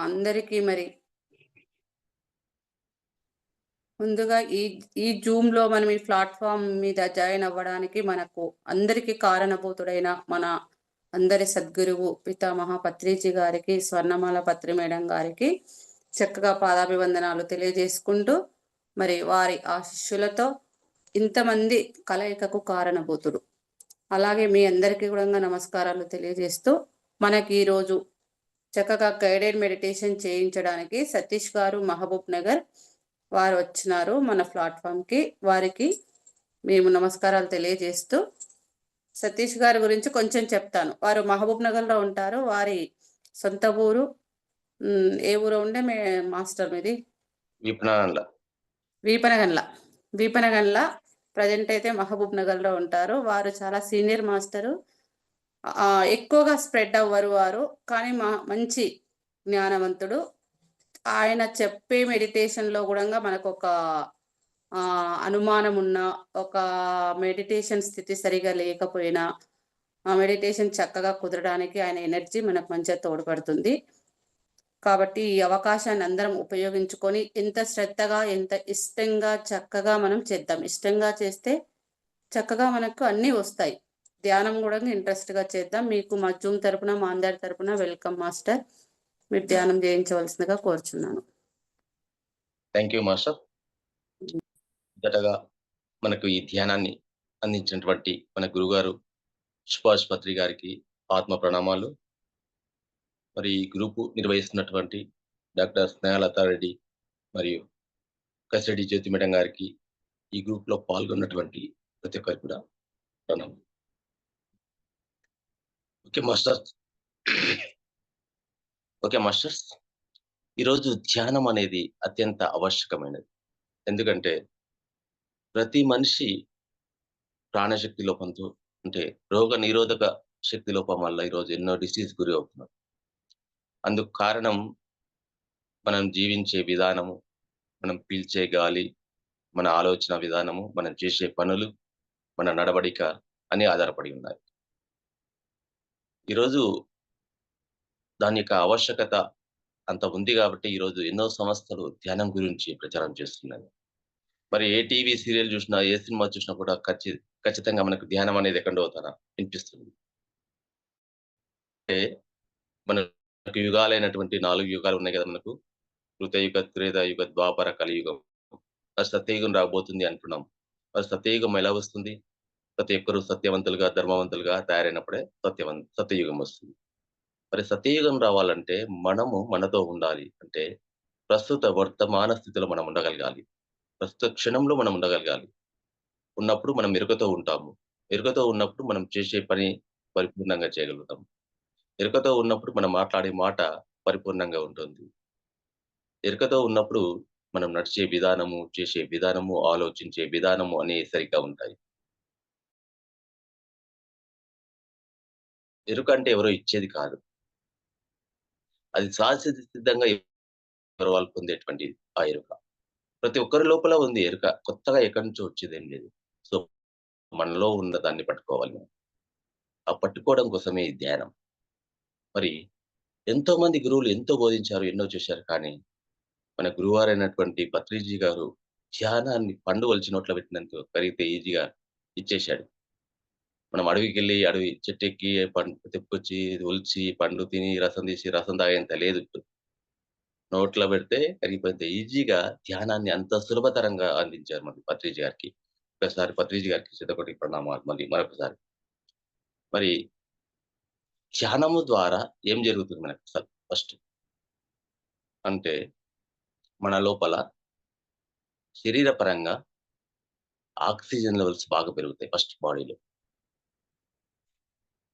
అందరికీ మరి ముందుగా ఈ జూమ్‌లో మనం ఈ ప్లాట్‌ఫార్మ్ మీద జాయిన్ అవ్వడానికి మనకు అందరికీ కారణభూతుడైన మన అందరి సద్గురువు పితామహ పత్రిజీ గారికి, స్వర్ణమాల పత్రి మేడం గారికి చక్కగా పాదాభివందనాలు తెలియజేసుకుంటూ, మరి వారి ఆశీస్సులతో ఇంతమంది కలయికకు కారణభూతుడు. అలాగే మీ అందరికీ కూడా నమస్కారాలు తెలియజేస్తూ, మనకి ఈరోజు చక్కగా గైడెడ్ మెడిటేషన్ చేయించడానికి సతీష్ గారు మహబూబ్ నగర్ వారు వచ్చినారు మన ప్లాట్‌ఫామ్‌కి. వారికి మేము నమస్కారాలు తెలియజేస్తూ, సతీష్ గారి గురించి కొంచెం చెప్తాను. వారు మహబూబ్ నగర్‌లో ఉంటారు. వారి సొంత ఊరు ఏ ఊరో ఉండే మాస్టర్ మీది? వీపనగండ్ల. వీపనగండ్ల. వీపనగండ్ల ప్రజెంట్ అయితే మహబూబ్ నగర్‌లో ఉంటారు. వారు చాలా సీనియర్ మాస్టరు. ఎక్కువగా స్ప్రెడ్ అవ్వరు వారు. కానీ మంచి జ్ఞానవంతుడు. ఆయన చెప్పే మెడిటేషన్‌లో గూడంగా మనకొక అనుమానం ఉన్నా, ఒక మెడిటేషన్ స్థితి సరిగా లేకపోయినా, ఆ మెడిటేషన్ చక్కగా కుదరడానికి ఆయన ఎనర్జీ మనకు మంచిగా తోడ్పడుతుంది. కాబట్టి ఈ అవకాశాన్ని అందరం ఉపయోగించుకొని ఎంత శ్రద్ధగా, ఎంత ఇష్టంగా, చక్కగా మనం చేద్దాం. ఇష్టంగా చేస్తే చక్కగా మనకు అన్నీ వస్తాయి. ధ్యానం గూడా ఇంట్రెస్ట్‌గా చేద్దాం. మీకు మా జూమ్ తరపున, మా అందరి తరపున వెల్కమ్ మాస్టర్. మీరు ధ్యానం చేయించవలసిందిగా కోరుచున్నాను. Thank you master. మొదటగా మనకు ఈ ధ్యానాన్ని అందించినటువంటి మన గురుగారు సుభాష్ పత్రి గారికి ఆత్మ ప్రణామాలు. మరి ఈ గ్రూపు నిర్వహిస్తున్నటువంటి డాక్టర్ స్నేహలతా రెడ్డి మరియు కసిరెడ్డి జ్యోతి మేడం గారికి, ఈ గ్రూప్లో పాల్గొన్నటువంటి ప్రతి ఒక్కరికి కూడా ప్రణామం. ఓకే మాస్టర్స్, ఈరోజు ధ్యానం అనేది అత్యంత ఆవశ్యకమైనది. ఎందుకంటే ప్రతి మనిషి ప్రాణశక్తి లోపంతో, అంటే రోగ నిరోధక శక్తి లోపం వల్ల ఈరోజు ఎన్నో డిసీజ్ గురి అవుతున్నారు. అందుకు కారణం మనం జీవించే విధానము, మనం పీల్చే గాలి, మన ఆలోచన విధానము, మనం చేసే పనులు, మన నడవడిక అని ఆధారపడి ఉన్నాయి. ఈరోజు దాని యొక్క ఆవశ్యకత అంత ఉంది కాబట్టి ఈరోజు ఎన్నో సంస్థలు ధ్యానం గురించి ప్రచారం చేస్తున్నాయి. మరి ఏ టీవీ సీరియల్ చూసినా, ఏ సినిమా చూసినా కూడా ఖచ్చితంగా మనకు ధ్యానం అనేది ఎక్కడో వినిపిస్తుంది. అంటే మనకు యుగాలైనటువంటి 4 యుగాలు ఉన్నాయి కదా మనకు. కృతయుగ, త్రేతాయుగ, ద్వాపర, కలియుగం. సత్యయుగం రాబోతుంది అంటున్నాం. మరి సత్యయుగం ఎలా వస్తుంది? ప్రతి ఒక్కరు సత్యవంతులుగా, ధర్మవంతులుగా తయారైనప్పుడే సత్యయుగం వస్తుంది. మరి సత్యయుగం రావాలంటే మనము మనతో ఉండాలి. అంటే ప్రస్తుత వర్తమాన స్థితిలో మనం ఉండగలగాలి. ప్రస్తుత క్షణంలో మనం ఉండగలగాలి. ఉన్నప్పుడు మనం ఎరుకతో ఉంటాము. ఎరుకతో ఉన్నప్పుడు మనం చేసే పని పరిపూర్ణంగా చేయగలుగుతాం. ఎరుకతో ఉన్నప్పుడు మనం మాట్లాడే మాట పరిపూర్ణంగా ఉంటుంది. ఎరుకతో ఉన్నప్పుడు మనం నడిచే విధానము, చేసే విధానము, ఆలోచించే విధానము అనేవి సరిగ్గా ఉంటాయి. ఎరుక అంటే ఎవరో ఇచ్చేది కాదు. అది సహజసిద్ధంగా ఎవరో వాళ్ళు పొందేటువంటిది ఆ ఎరుక. ప్రతి ఒక్కరి లోపల ఉంది ఎరుక. కొత్తగా ఎక్కడి నుంచో వచ్చేదేం లేదు. సో, మనలో ఉన్న దాన్ని పట్టుకోవాలి మనం. ఆ పట్టుకోవడం కోసమే ఈ ధ్యానం. మరి ఎంతోమంది గురువులు ఎంతో బోధించారు, ఎన్నో చేశారు. కానీ మన గురువారైనటువంటి పత్రిజీ గారు ధ్యానాన్ని పండు ఒలిచి నోట్లో పెట్టినంత కరిగితే ఈజీగా ఇచ్చేశాడు. మనం అడవికెళ్ళి అడవి చెట్టెక్కి పండు తెంపుకొచ్చి ఒలిచి పండు తిని రసం తీసి రసం తాగేంత లేదు ఇప్పుడు. నోట్లో పెడితే కరిగిపోయేంత ఈజీగా ధ్యానాన్ని అంత సులభతరంగా అందించారు మన పత్రిజీ గారికి. ఒకసారి పత్రిజీ గారికి శతకోటి ప్రణామాలు మళ్ళీ మరొకసారి. మరి ధ్యానము ద్వారా ఏం జరుగుతుంది మనకు అసలు ఫస్ట్? అంటే మన లోపల శరీరపరంగా ఆక్సిజన్ లెవెల్స్ బాగా పెరుగుతాయి ఫస్ట్ బాడీలో.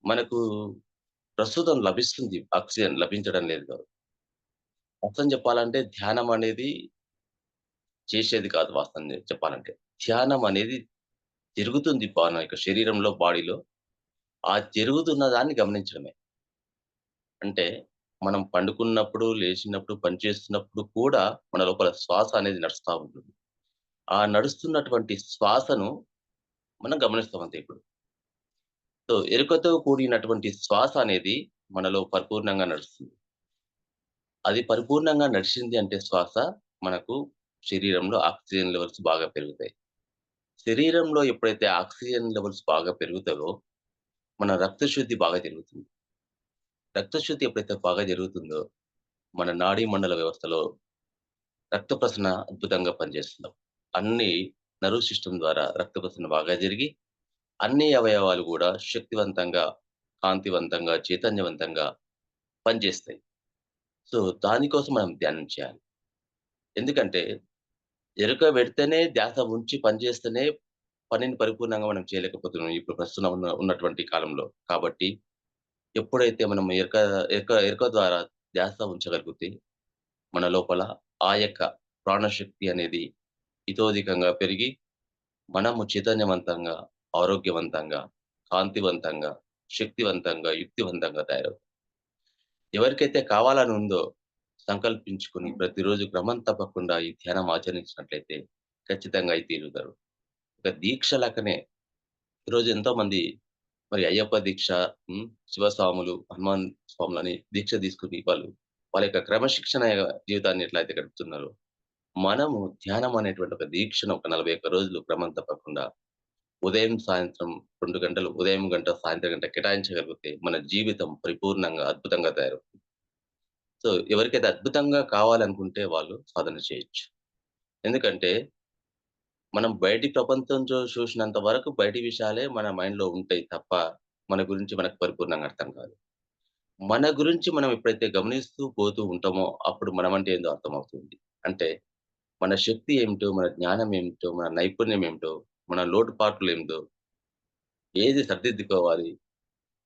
మనకు ప్రస్తుతం లభిస్తుంది ఆక్సిజన్ లభించడం లేదు కాదు. వాస్తవం చెప్పాలంటే ధ్యానం అనేది చేసేది కాదు వాస్తవం చెప్పాలంటే. ధ్యానం అనేది జరుగుతుంది మన యొక్క శరీరంలో, బాడీలో. ఆ జరుగుతున్న దాన్ని గమనించడమే. అంటే మనం పండుకున్నప్పుడు, లేచినప్పుడు, పని చేస్తున్నప్పుడు కూడా మన లోపల శ్వాస అనేది నడుస్తా ఉంటుంది. ఆ నడుస్తున్నటువంటి శ్వాసను మనం గమనిస్తాం అంతే ఇప్పుడు. సో, ఎరుకతో కూడినటువంటి శ్వాస అనేది మనలో పరిపూర్ణంగా నడుస్తుంది. అది పరిపూర్ణంగా నడిచింది అంటే శ్వాస మనకు శరీరంలో ఆక్సిజన్ లెవెల్స్ బాగా పెరుగుతాయి. శరీరంలో ఎప్పుడైతే ఆక్సిజన్ లెవెల్స్ బాగా పెరుగుతాయో, మన రక్త శుద్ధి బాగా జరుగుతుంది. రక్త శుద్ధి ఎప్పుడైతే బాగా జరుగుతుందో, మన నాడీ మండల వ్యవస్థలో రక్త ప్రసరణ అద్భుతంగా పనిచేస్తుంది. అన్ని నర్వ్ సిస్టమ్ ద్వారా రక్త ప్రసరణ బాగా జరిగి, అన్ని అవయవాలు గూడా శక్తివంతంగా, కాంతివంతంగా, చైతన్యవంతంగా పనిచేస్తాయి. సో, దానికోసం మనం ధ్యానం చేయాలి. ఎందుకంటే, ఎరుక పెడితేనే ధ్యాస ఉంచి పనిచేస్తేనే పనిని పరిపూర్ణంగా మనం చేయలేకపోతున్నాం. ఇప్పుడు ప్రస్తుతం ఉన్నటువంటి కాలంలో. కాబట్టి ఎప్పుడైతే మనం ఎరుక ద్వారా ధ్యాస ఉంచగలిగితే, మన లోపల ఆ యొక్క ప్రాణశక్తి అనేది ఇతోధికంగా పెరిగి, మనము చైతన్యవంతంగా, ఆరోగ్యవంతంగా, కాంతివంతంగా, శక్తివంతంగా, యుక్తివంతంగా తయారవుతాం. ఎవరికైతే కావాలని ఉందో సంకల్పించుకొని ప్రతిరోజు క్రమం తప్పకుండా ఈ ధ్యానం ఆచరించినట్లయితే ఖచ్చితంగా అయి తీరుతారు. ఒక దీక్ష లెక్కనే ఈరోజు ఎంతోమంది మరి అయ్యప్ప దీక్ష, శివస్వాములు, హనుమాన్ స్వాములని దీక్ష తీసుకొని వాళ్ళ యొక్క క్రమశిక్షణ జీవితాన్ని ఎట్లయితే గడుపుతున్నారో, మనము ధ్యానం అనేటువంటి ఒక దీక్షను ఒక 41 రోజులు క్రమం తప్పకుండా ఉదయం, సాయంత్రం 2 గంటలు, ఉదయం గంట, సాయంత్రం గంట కేటాయించగలిగితే మన జీవితం పరిపూర్ణంగా అద్భుతంగా తయారవుతుంది. సో, ఎవరికైతే అద్భుతంగా కావాలనుకుంటే వాళ్ళు సాధన చేయొచ్చు. ఎందుకంటే మనం బయటి ప్రపంచం చూసినంత వరకు బయటి విషయాలే మన మైండ్‌లో ఉంటాయి తప్ప, మన గురించి మనకు పరిపూర్ణంగా అర్థం కాదు. మన గురించి మనం ఎప్పుడైతే గమనిస్తూ పోతూ ఉంటామో, అప్పుడు మనమంటే ఏందో అర్థమవుతుంది. అంటే మన శక్తి ఏమిటో, మన జ్ఞానం ఏమిటో, మన నైపుణ్యం ఏమిటో, మన లోటుపాట్లేమిటో, ఏది సరిదిద్దుకోవాలి,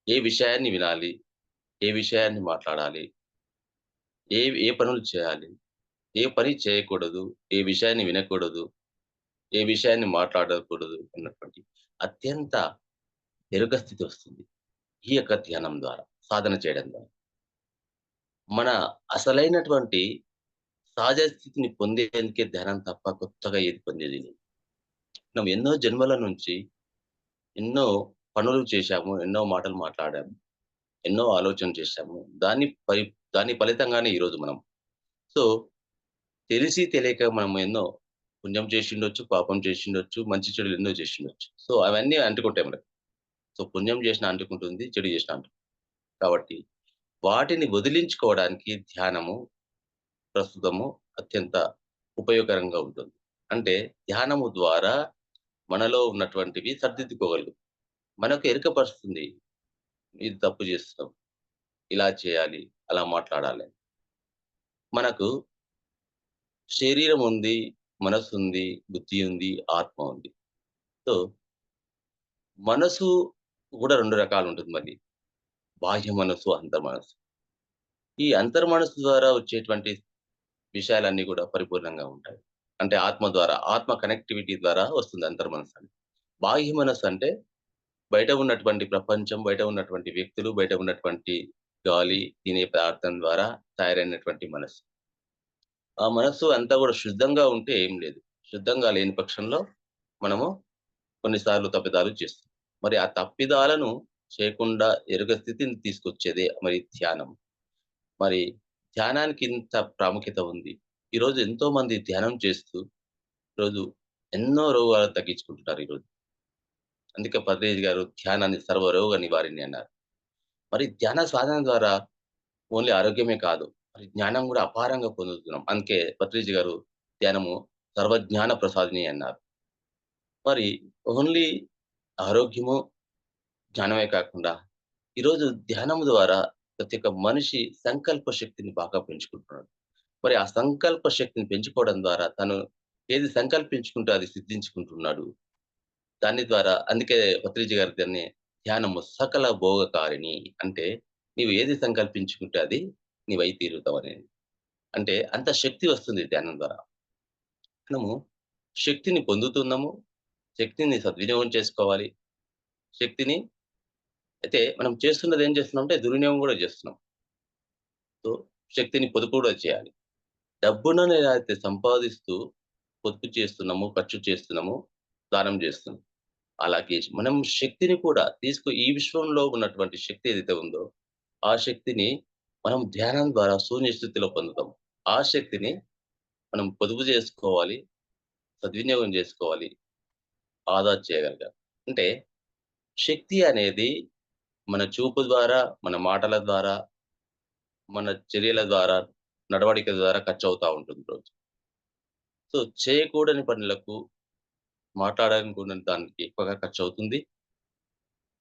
ఏ విషయాన్ని వినాలి, ఏ విషయాన్ని మాట్లాడాలి, ఏ పనులు చేయాలి, ఏ పని చేయకూడదు, ఏ విషయాన్ని వినకూడదు, ఏ విషయాన్ని మాట్లాడకూడదు అన్నటువంటి అత్యంత ఎరుక స్థితి వస్తుంది. ఈ యొక్క ధ్యానం ద్వారా, సాధన చేయడం ద్వారా. మన అసలైనటువంటి సహజ స్థితిని పొందేందుకే ధ్యానం తప్ప కొత్తగా ఏది పొందేది లేదు. మనం ఎన్నో జన్మల నుంచి ఎన్నో పనులు చేశాము, ఎన్నో మాటలు మాట్లాడాము, ఎన్నో ఆలోచనలు చేశాము. దాని ఫలితంగానే ఈరోజు మనం. సో, తెలిసి తెలియక మనం ఎన్నో పుణ్యం చేసిండొచ్చు, పాపం చేసిండొచ్చు, మంచి చెడులు ఎన్నో చేసిండొచ్చు. సో, అవన్నీ అంటుకుంటాయి మనకు. సో, పుణ్యం చేసినా అంటుకుంటుంది, చెడు చేసినా అంటుకుంటుంది. కాబట్టి వాటిని వదిలించుకోవడానికి ధ్యానము ప్రస్తుతము అత్యంత ఉపయోగకరంగా ఉంటుంది. అంటే ధ్యానము ద్వారా మనలో ఉన్నటువంటివి సరిదిద్దుకోగలుగుతాం. మనకు ఎరుకపరుస్తుంది. ఇది తప్పు చేస్తున్నాం. ఇలా చేయాలి, అలా మాట్లాడాలి. మనకు శరీరం ఉంది, మనసుంది, బుద్ధి ఉంది, ఆత్మ ఉంది. సో, మనసు గూడా 2 రకాలుంటుంది మళ్ళీ. బాహ్య మనసు, అంతర్మనస్సు. ఈ అంతర్మనస్సు ద్వారా వచ్చేటువంటి విషయాలన్నీ గూడా పరిపూర్ణంగా ఉంటాయి. అంటే ఆత్మ ద్వారా, ఆత్మ కనెక్టివిటీ ద్వారా వస్తుంది అంతర్మనస్సు అని. బాహ్య మనస్సు అంటే బయట ఉన్నటువంటి ప్రపంచం, బయట ఉన్నటువంటి వ్యక్తులు, బయట ఉన్నటువంటి గాలి, తినే పదార్థం ద్వారా తయారైనటువంటి మనస్సు. ఆ మనస్సు అంతా గూడా శుద్ధంగా ఉంటే ఏం లేదు. శుద్ధంగా లేని పక్షంలో మనము కొన్నిసార్లు తప్పిదాలు చేస్తాం. మరి ఆ తప్పిదాలను చేయకుండా ఎరుక స్థితిని తీసుకొచ్చేదే మరి ధ్యానం. మరి ధ్యానానికి ఇంత ప్రాముఖ్యత ఉంది. ఈరోజు ఎంతోమంది ధ్యానం చేస్తూ ఈరోజు ఎన్నో రోగాలు తగ్గించుకుంటున్నారు ఈరోజు. అందుకే పత్రిజీ గారు ధ్యానాన్ని సర్వరోగ నివారిణి అన్నారు. మరి ధ్యాన సాధన ద్వారా ఓన్లీ ఆరోగ్యమే కాదు, మరి జ్ఞానం గూడా అపారంగా పొందుతున్నాం. అందుకే పత్రిజీ గారు ధ్యానము సర్వజ్ఞాన ప్రసాదిని అన్నారు. మరి ఓన్లీ ఆరోగ్యము, జ్ఞానమే కాకుండా ఈరోజు ధ్యానం ద్వారా ప్రతి ఒక్క మనిషి సంకల్ప శక్తిని బాగా పెంచుకుంటున్నాడు. మరి ఆ సంకల్ప శక్తిని పెంచుకోవడం ద్వారా తను ఏది సంకల్పించుకుంటే అది సిద్ధించుకుంటున్నాడు. దాని ద్వారా అందుకే పత్రిజీ గారు దాన్ని ధ్యానము సకల భోగకారిణి అంటే నీవు ఏది సంకల్పించుకుంటే అది నీవై తీరుతావని. అంటే అంత శక్తి వస్తుంది ధ్యానం ద్వారా. మనము శక్తిని పొందుతున్నాము. శక్తిని సద్వినియోగం చేసుకోవాలి. శక్తిని అయితే మనం చేస్తున్నది ఏం చేస్తున్నామంటే దుర్వినియోగం గూడా చేస్తున్నాం. సో, శక్తిని పొదుపు గూడా చేయాలి. డబ్బును ఎలా అయితే సంపాదిస్తూ పొదుపు చేస్తున్నామో, ఖర్చు చేస్తున్నామో, దానం చేస్తున్నాం. అలాగే మనం శక్తిని కూడా ఈ విశ్వంలో ఉన్నటువంటి శక్తి ఏదైతే ఉందో, ఆ శక్తిని మనం ధ్యానం ద్వారా శూన్య స్థితిలో పొందుతాం. ఆ శక్తిని మనం పొదుపు జేసుకోవాలి, సద్వినియోగం జేసుకోవాలి, ఆదా చేయగలగాలి. అంటే శక్తి అనేది మన చూపు ద్వారా, మన మాటల ద్వారా, మన చర్యల ద్వారా, నడవడిక ద్వారా ఖర్చవుతా ఉంటుంది రోజు. సో, చేయకూడని పనులకు, మాట్లాడనుకున్న దానికి ఎక్కువగా ఖర్చవుతుంది.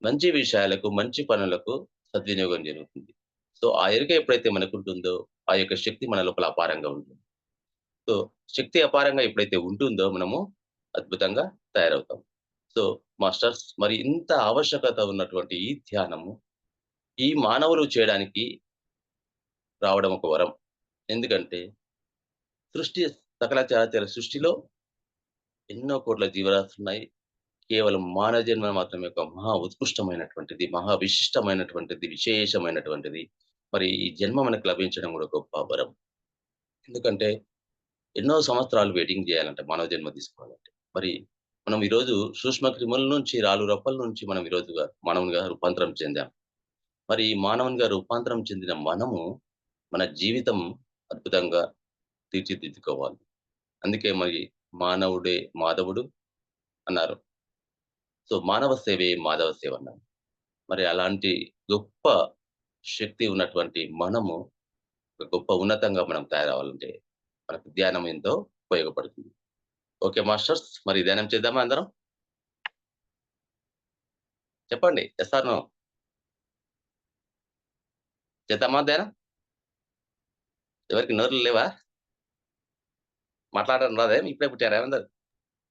మంచి విషయాలకు, మంచి పనులకు సద్వినియోగం జరుగుతుంది. సో, ఆ ఎరుక ఎప్పుడైతే మనకుంటుందో, ఆ యొక్క శక్తి మన లోపల అపారంగా ఉంటుంది. సో, శక్తి అపారంగా ఎప్పుడైతే ఉంటుందో మనము అద్భుతంగా తయారవుతాం. సో, మాస్టర్స్ మరి ఇంత ఆవశ్యకత ఉన్నటువంటి ఈ ధ్యానము, ఈ మానవులు చేయడానికి రావడం ఒక వరం. ఎందుకంటే సృష్టి సకల చరాచర సృష్టిలో ఎన్నో కోట్ల జీవరాశులున్నాయి. కేవలం మానవ జన్మ మాత్రమే ఒక మహా ఉత్కృష్టమైనటువంటిది, మహా విశిష్టమైనటువంటిది, విశేషమైనటువంటిది. మరి ఈ జన్మ మనకు లభించడం కూడా గొప్ప వరం. ఎందుకంటే ఎన్నో సంవత్సరాలు వెయిటింగ్ జేయాలంట మానవ జన్మ తీసుకోవాలంటే. మరి మనం ఈరోజు సూక్ష్మ క్రిముల నుంచి, రాళ్ళు రప్పల నుంచి మనం ఈరోజుగా మానవునిగా రూపాంతరం చెందాం. మరి ఈ మానవునిగా రూపాంతరం చెందిన మనము, మన జీవితం అద్భుతంగా తీర్చిదిద్దుకోవాలి. అందుకే మరి మానవుడే మాధవుడు అన్నారు. సో, మానవ సేవే మాధవ సేవ అన్నారు. మరి అలాంటి గొప్ప శక్తి ఉన్నటువంటి మనము, ఒక గొప్ప ఉన్నతంగా మనం తయారవ్వాలంటే, మనకు ధ్యానం ఎంతో ఉపయోగపడుతుంది. Okay masters. మరి ధ్యానం చేద్దామా అందరం? చెప్పండి. Yes or no? చేద్దామా ధ్యానం? ఎవరికి నోరులు లేవా? మాట్లాడడం రాదా? ఇప్పుడే పుట్టారా అందరూ?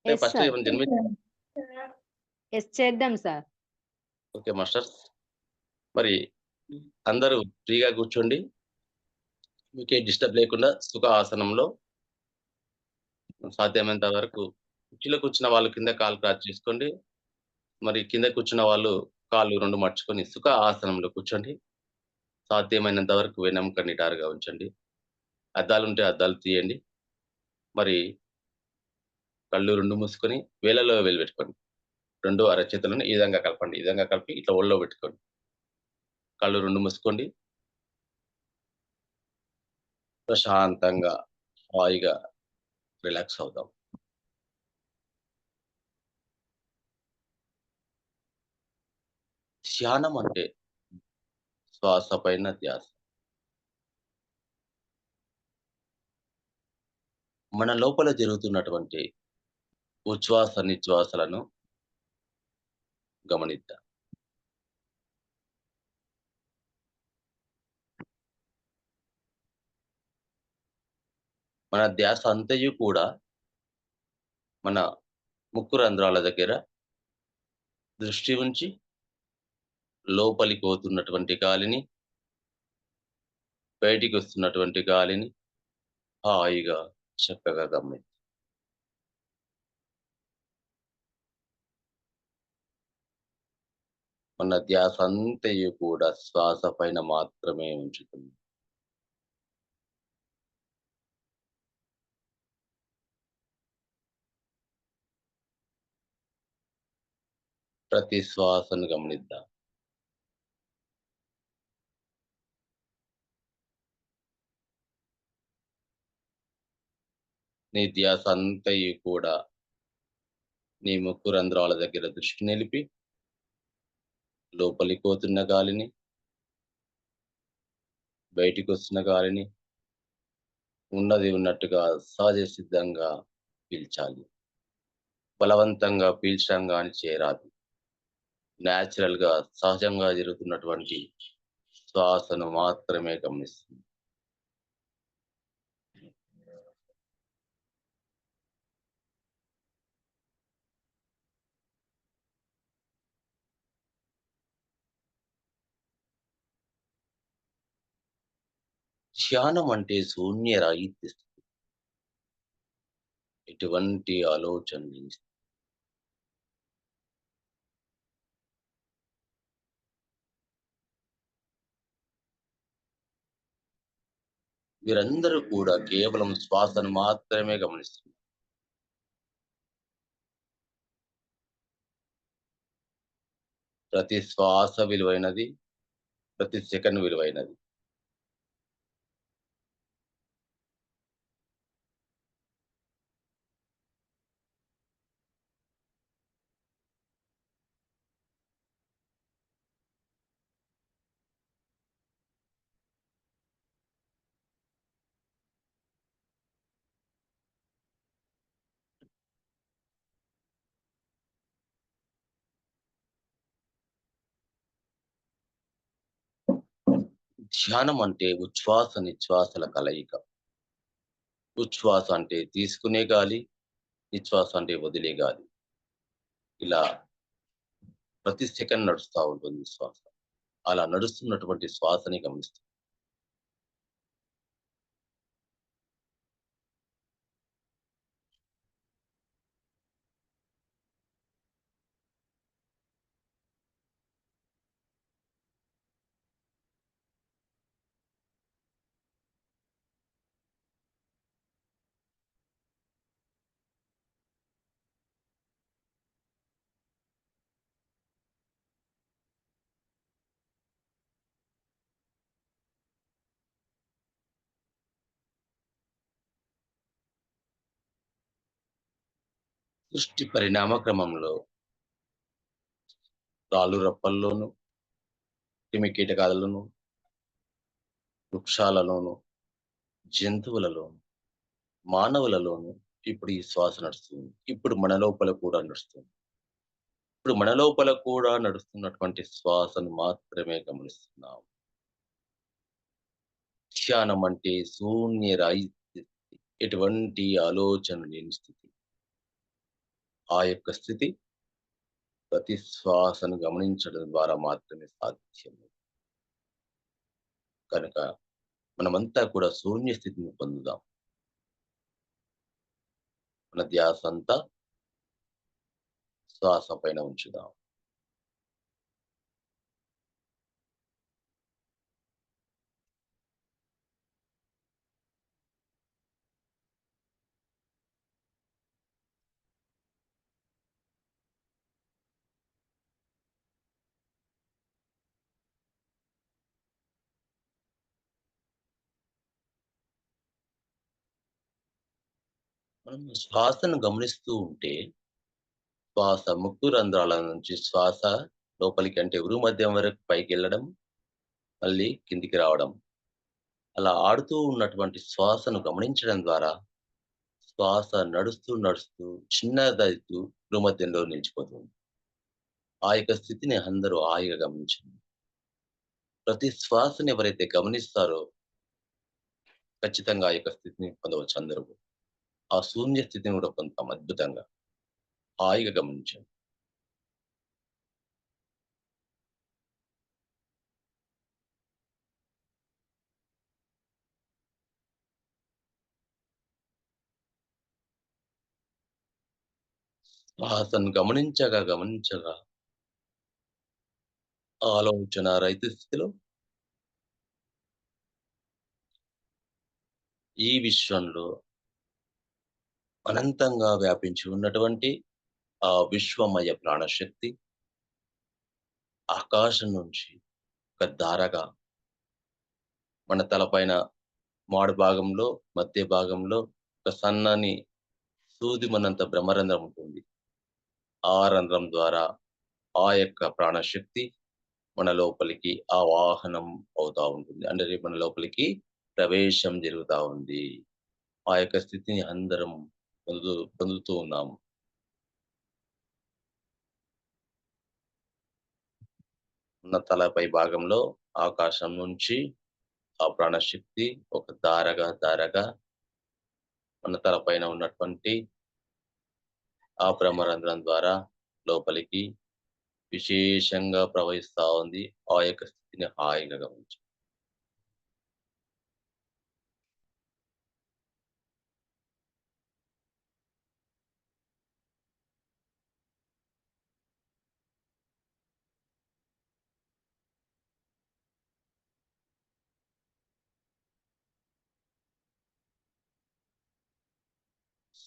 Yes first sir. ఏమన్నా జన్మి యెస్ చేద్దాం సార్. Okay masters. మరి అందరూ ఫ్రీగా కూర్చోండి. మీకే డిస్టర్బ్ లేకుండా సుఖ ఆసనంలో సాధ్యమైనంత వరకు కుర్చీలో కూర్చున్న వాళ్ళు కింద కాళ్ళు క్రాస్ చేసుకోండి. మరి కింద కూర్చున్న వాళ్ళు కాళ్ళు 2 మడుచుకొని సుఖ ఆసనంలో కూర్చోండి. సాధ్యమైనంత వరకు వెన్నెముక నిటారుగా ఉంచండి. అద్దాలుంటే అద్దాలు తీయండి. మరి కళ్ళు 2 మూసుకొని వేళ్ళలో వేలు పెట్టుకోండి. 2 అరచేతులను ఈ విధంగా కలపండి. ఈ విధంగా కలిపి ఇట్లా ఒళ్ళో పెట్టుకోండి. కళ్ళు 2 మూసుకోండి. ప్రశాంతంగా, హాయిగా రిలాక్స్ అవుదాం. ధ్యానం అంటే శ్వాస పైన ధ్యాస. మన లోపల జరుగుతున్నటువంటి ఉచ్ఛ్వాస, నిశ్వాసలను గమనిద్దాం. మన ధ్యాస అంతయు కూడా మన ముక్కు రంధ్రాల దగ్గర దృష్టి ఉంచి లోపలికి పోతున్నటువంటి గాలిని, బయటికొస్తున్నటువంటి గాలిని హాయిగా, చక్కగా మన ధ్యాస అంతయు కూడా శ్వాస పైన మాత్రమే ఉంచుతుంది. ప్రతి శ్వాసను గమనిద్దాం. నీ ధ్యాస అంతయు కూడా నీ ముక్కు రంధ్రాల దగ్గర దృష్టి నిలిపి, లోపలికి పోతున్న గాలిని, బయటికొస్తున్న గాలిని ఉన్నది ఉన్నట్టుగా సహజ సిద్ధంగా పీల్చాలి. బలవంతంగా పీల్చడం గాని చేయరాదు. నేచురల్‌గా సహజంగా జరుగుతున్నటువంటి శ్వాసను మాత్రమే గమనిస్తుంది. ధ్యానం అంటే శూన్యరాహిత్య స్థితి. ఎటువంటి ఆలోచన లేని స్థితి. వీరందరూ కూడా కేవలం శ్వాసను మాత్రమే గమనిస్తున్నారు. ప్రతి శ్వాస విలువైనది. ప్రతి సెకను విలువైనది. ధ్యానం అంటే ఉచ్ఛ్వాస నిశ్వాసల కలయిక. ఉచ్ఛ్వాస అంటే తీసుకునే గాలి, నిశ్వాస అంటే వదిలే గాలి. ఇలా ప్రతి సెకండ్ నడుస్తా ఉంటుంది శ్వాస. అలా నడుస్తున్నటువంటి శ్వాసని గమనిస్తాం. సృష్టి పరిణామ క్రమంలో రాళ్ళు రప్పల్లోను, క్రిమి కీటకాలలోను, వృక్షాలలోను, జంతువులలోను, మానవులలోను ఇప్పుడు ఈ శ్వాస నడుస్తుంది. ఇప్పుడు మన లోపల కూడా నడుస్తుంది. ఇప్పుడు మన లోపల కూడా నడుస్తున్నటువంటి శ్వాసను మాత్రమే గమనిస్తున్నాం. ధ్యానం అంటే శూన్య రాహిత్య స్థితి. ఎటువంటి ఆలోచన లేని స్థితి. ఆ యొక్క స్థితి ప్రతి శ్వాసను గమనించడం ద్వారా మాత్రమే సాధ్యం. కనుక మనమంతా కూడా శూన్య స్థితిని పొందుదాం. మన ధ్యాస అంతా శ్వాస పైన ఉంచుదాం. మనం శ్వాసను గమనిస్తూ ఉంటే శ్వాస ముక్కు రంధ్రాల నుంచి శ్వాస లోపలికి అంటే ఉరు మధ్యం వరకు పైకి వెళ్ళడం, మళ్ళీ కిందికి రావడం. అలా ఆడుతూ ఉన్నటువంటి శ్వాసను గమనించడం ద్వారా శ్వాస నడుస్తూ నడుస్తూ చిన్నదైతూ ఉరు మధ్యంలో నిలిచిపోతుంది. ఆ యొక్క స్థితిని అందరూ హాయిగా గమనించండి. ప్రతి శ్వాసను ఎవరైతే గమనిస్తారో ఖచ్చితంగా ఆ యొక్క స్థితిని పొందవచ్చు అందరూ. ఆ శూన్య స్థితిని కూడా పొందుతాం అద్భుతంగా. హాయిగా గమనించండి. శ్వాసను గమనించగా గమనించగా ఆలోచన రహిత స్థితిలో ఈ విశ్వంలో అనంతంగా వ్యాపించి ఉన్నటువంటి ఆ విశ్వమయ ప్రాణశక్తి ఆకాశం నుంచి ఒక ధారగా మన తలపైన మాడు భాగంలో, మధ్య భాగంలో ఒక సన్నని సూదిమన్నంత బ్రహ్మరంధ్రం ఉంటుంది. ఆ రంధ్రం ద్వారా ఆ యొక్క ప్రాణశక్తి మన లోపలికి ఆవాహనం అవుతా ఉంటుంది. అంటే మన లోపలికి ప్రవేశం జరుగుతా ఉంది. ఆ యొక్క స్థితిని అందరం పొందుతూ ఉన్నాము. ఉన్న తలపై భాగంలో ఆకాశం నుంచి ఆ ప్రాణశక్తి ఒక ధారగా మన తలపైన ఉన్నటువంటి ఆ బ్రహ్మరంధ్రం ద్వారా లోపలికి విశేషంగా ప్రవహిస్తా ఉంది. ఆ యొక్క స్థితిని హాయిగా గమనించండి.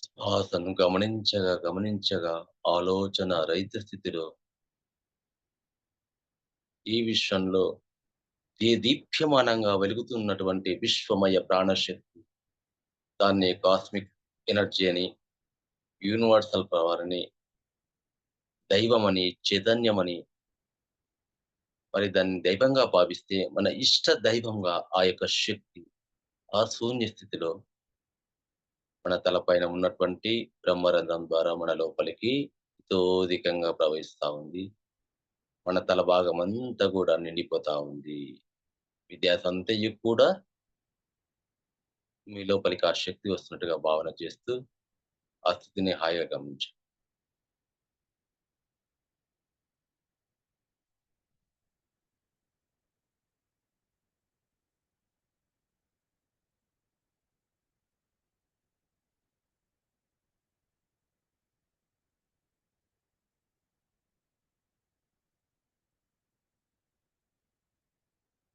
శ్వాసను గమనించగా ఆలోచన రహిత స్థితిలో ఈ విశ్వంలో దీప్యమానంగా వెలుగుతున్నటువంటి విశ్వమయ ప్రాణశక్తి, దాన్ని కాస్మిక్ ఎనర్జీ అని, యూనివర్సల్ పవర్ అని, దైవమని, చైతన్యమని, మరి దాన్ని దైవంగా భావిస్తే మన ఇష్ట దైవంగా ఆ యొక్క శక్తి ఆ శూన్య స్థితిలో మన తలపైన ఉన్నటువంటి బ్రహ్మరంధ్రం ద్వారా మన లోపలికి ఇతోధికంగా ప్రవహిస్తా ఉంది. మన తల భాగం అంతా కూడా నిండిపోతా ఉంది. విద్యాసంతయు కూడా మీ లోపలికి ఆ శక్తి వస్తున్నట్టుగా భావన చేస్తూ, ఆ స్థితిని హాయిగా గమనించండి.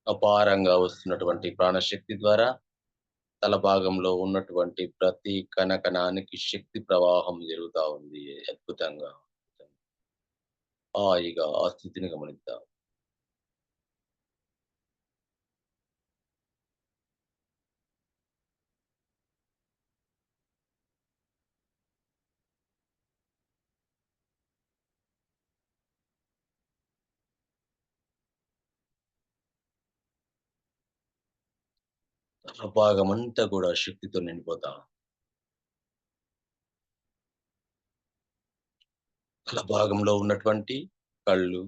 అపారంగా వస్తున్నటువంటి ప్రాణశక్తి ద్వారా తల భాగంలో ఉన్నటువంటి ప్రతి కణకణానికి శక్తి ప్రవాహం జరుగుతా ఉంది. అద్భుతంగా. హాయిగా ఆ స్థితిని గమనిద్దాం. తల భాగమంతా కూడా శక్తితో నిండిపోతా ఉంది. తల భాగంలో ఉన్నటువంటి కళ్ళు,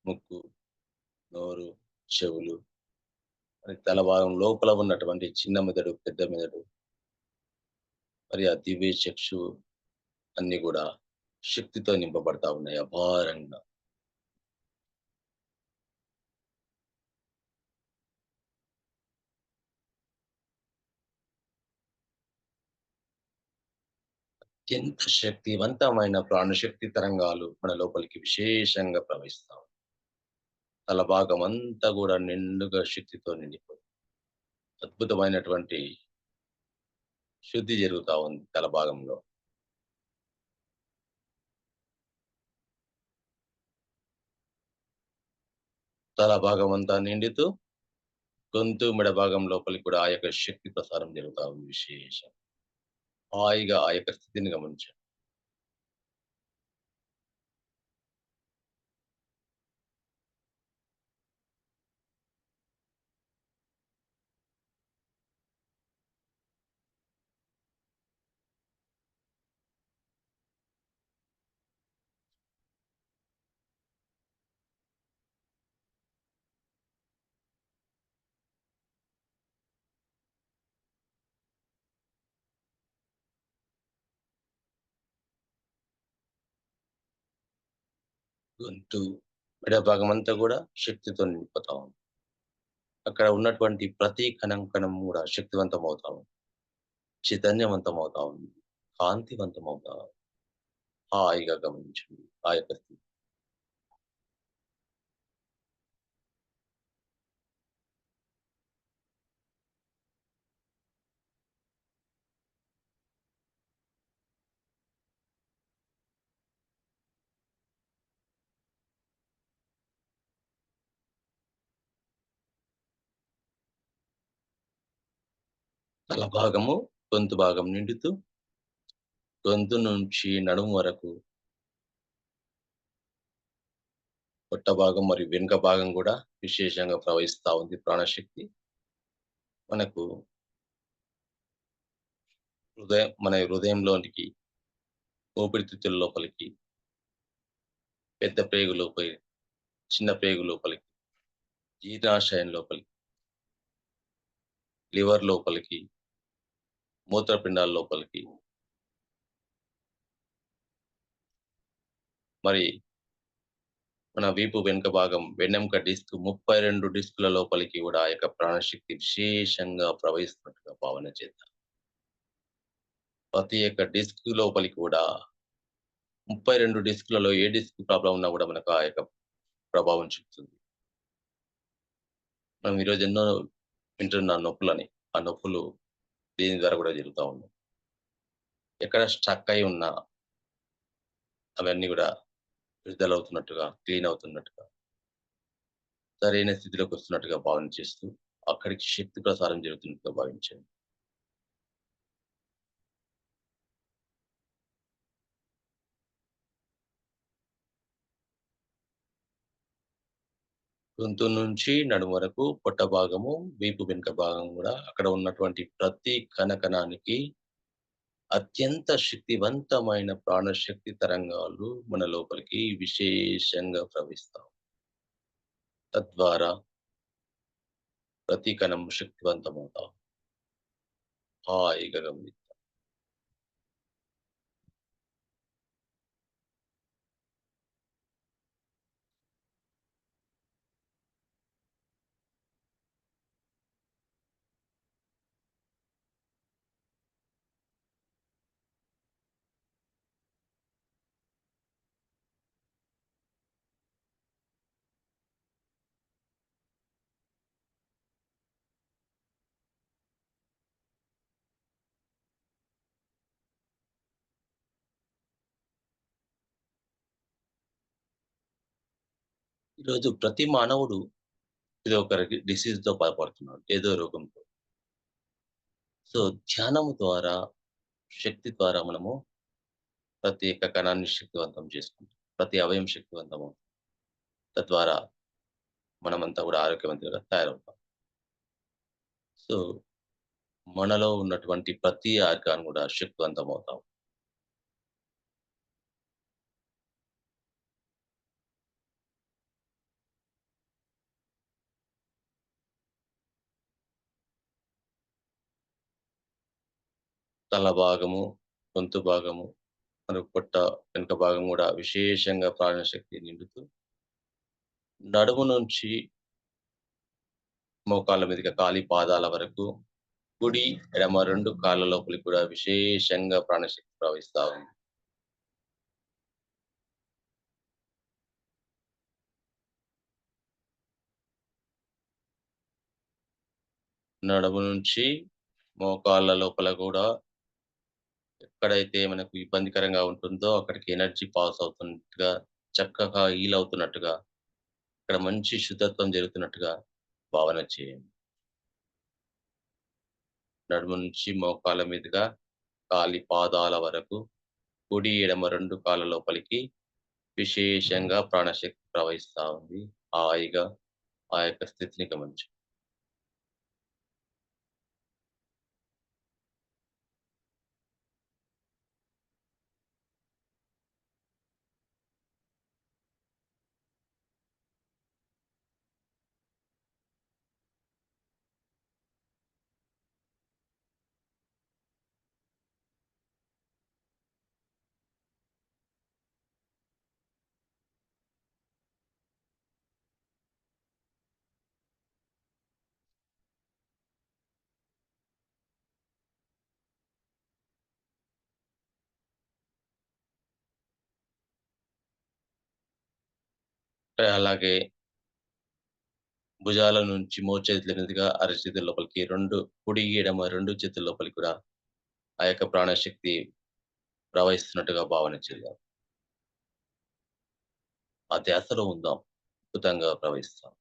ముక్కు, నోరు, చెవులు, మరి తల భాగం లోపల ఉన్నటువంటి చిన్న మెదడు, పెద్ద మెదడు, మరి ఆ దివ్య చక్షు అన్నీ గూడా శక్తితో నింపబడతా ఉన్నాయి అపారంగా. అత్యంత శక్తివంతమైన ప్రాణశక్తి తరంగాలు మన లోపలికి విశేషంగా ప్రవహిస్తాయి. తల భాగమంతా గూడా నిండుగా శక్తితో నిండిపోయి అద్భుతమైనటువంటి శుద్ధి జరుగుతా ఉంది తల భాగంలో. తల భాగమంతా నిండుతూ గొంతు, మెడ భాగం లోపలికి కూడా ఆ యొక్క శక్తి ప్రసారం జరుగుతా ఉంది విశేషం. హాయిగా ఆ యొక్క స్థితిని గమనించండి. గొంతు, మెడ భాగమంతా గూడా శక్తితో నిండిపోతా ఉంది. అక్కడ ఉన్నటువంటి ప్రతి కణం, కణం గూడా శక్తివంతం అవుతా ఉంది. చైతన్యవంతం అవుతా ఉంది. కాంతివంతమవుతా ఉంది. హాయిగా గమనించండి ఆ యొక్క స్థితి. తల భాగము, గొంతు భాగం నిండుతూ గొంతు నుంచి నడుము వరకు పొట్ట భాగం మరియు వెనుక భాగం గూడా విశేషంగా ప్రవహిస్తా ఉంది ప్రాణశక్తి. మనకు మన హృదయంలోనికి, ఊపిరితిత్తుల లోపలికి, పెద్ద ప్రేగు లోపలి, చిన్న ప్రేగు లోపలికి, జీర్ణాశయం లోపలికి, లివర్ లోపలికి, మూత్రపిండాల లోపలికి, మరి మన వీపు వెనుక భాగం వెన్నెముక డిస్క్ 32 డిస్కుల లోపలికి గూడా ఆ యొక్క ప్రాణశక్తి విశేషంగా ప్రవహిస్తున్నట్టుగా భావన చేద్దాం. ప్రతి ఒక్క డిస్క్ లోపలికి కూడా 32 డిస్కులలో ఏ డిస్క్ ప్రాబ్లమ్ ఉన్నా గూడా మనకు ఆ యొక్క ప్రభావం చూపుతుంది. మనం ఈరోజు ఎన్నో వింటున్నాం నొప్పులని. ఆ నొప్పులు దీని ద్వారా గూడా జరుగుతా ఉన్నాయి. ఎక్కడ స్ట్రక్ అయి ఉన్నా అవన్నీ గూడా విడుదలవుతున్నట్టుగా, క్లీన్ అవుతున్నట్టుగా, సరైన స్థితిలోకి వస్తున్నట్టుగా భావన చేస్తూ, అక్కడికి శక్తి ప్రసారం జరుగుతున్నట్టుగా భావించండి. గొంతు నుంచి నడుము వరకు పొట్ట భాగము, వీపు వెనుక భాగం గూడా అక్కడ ఉన్నటువంటి ప్రతి కణకణానికి అత్యంత శక్తివంతమైన ప్రాణశక్తి తరంగాలు మన లోపలికి విశేషంగా ప్రవహిస్తాయి. తద్వారా ప్రతి కణం శక్తివంతమవుతాం. హాయిగా గమనిద్దాం. ఈరోజు ప్రతి మానవుడు ఏదో ఒక డిసీజ్‌తో బాధపడుతున్నాడు. ఏదో రోగంతో. సో, ధ్యానము ద్వారా, శక్తి ద్వారా మనము ప్రతి ఒక్క కణాన్ని శక్తివంతం చేసుకుంటాం. ప్రతి అవయవం శక్తివంతమవుతుంది. తద్వారా మనమంతా కూడా ఆరోగ్యవంతులుగా తయారవుతాం. సో, మనలో ఉన్నటువంటి ప్రతి ఆర్గాన్ కూడా శక్తివంతమవుతాం. తల భాగము, గొంతు భాగము, మన పొట్ట వెనుక భాగం కూడా విశేషంగా ప్రాణశక్తి నిండుతూ, నడుము నుంచి మోకాళ్ళ మీదుగా కాలి పాదాల వరకు, కుడి, ఎడమ 2 కాళ్ళ లోపలికి కూడా విశేషంగా ప్రాణశక్తి ప్రవహిస్తా ఉంది. నడుము నుంచి మోకాళ్ళ లోపల కూడా ఎక్కడైతే మనకు ఇబ్బందికరంగా ఉంటుందో అక్కడికి ఎనర్జీ పాస్ అవుతున్నట్టుగా, చక్కగా హీల్ అవుతున్నట్టుగా, ఇక్కడ మంచి శుద్ధత్వం జరుగుతున్నట్టుగా భావన చేయండి. నడుము నుంచి మోకాళ్ళ మీదుగా కాలి పాదాల వరకు, కుడి, ఎడమ 2 కాళ్ళ లోపలికి విశేషంగా ప్రాణశక్తి ప్రవహిస్తా ఉంది. హాయిగా ఆ యొక్క స్థితిని గమనించండి. అలాగే భుజాల నుంచి మోచేతుల మీదుగా అరచేతుల లోపలికి 2 కుడి, ఎడమ 2 చేతుల లోపలికి కూడా ఆ యొక్క ప్రాణశక్తి ప్రవహిస్తున్నట్టుగా భావన చేద్దాం. ఆ ధ్యాసలో ఉందాం. అద్భుతంగా ప్రవహిస్తాం.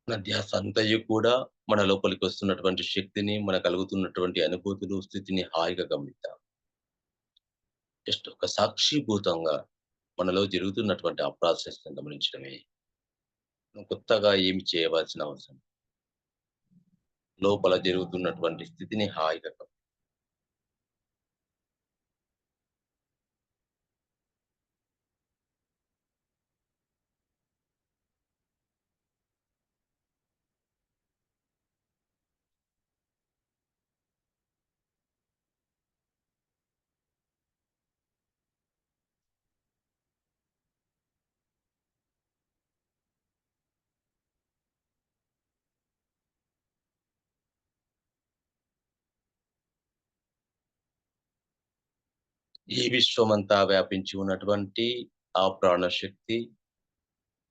మన ధ్యాస అంతయు కూడా మన లోపలికి వస్తున్నటువంటి శక్తిని, మన కలుగుతున్నటువంటి అనుభూతులు, స్థితిని హాయిగా గమనిద్దాం. జస్ట్ ఒక సాక్షిభూతంగా మనలో జరుగుతున్నటువంటి ఆ ప్రాసెస్‌ని గమనించడమే. నువ్వు కొత్తగా ఏమి చేయవలసిన అవసరం. లోపల జరుగుతున్నటువంటి స్థితిని హాయిగా ఈ విశ్వమంతా వ్యాపించి ఉన్నటువంటి ఆ ప్రాణశక్తి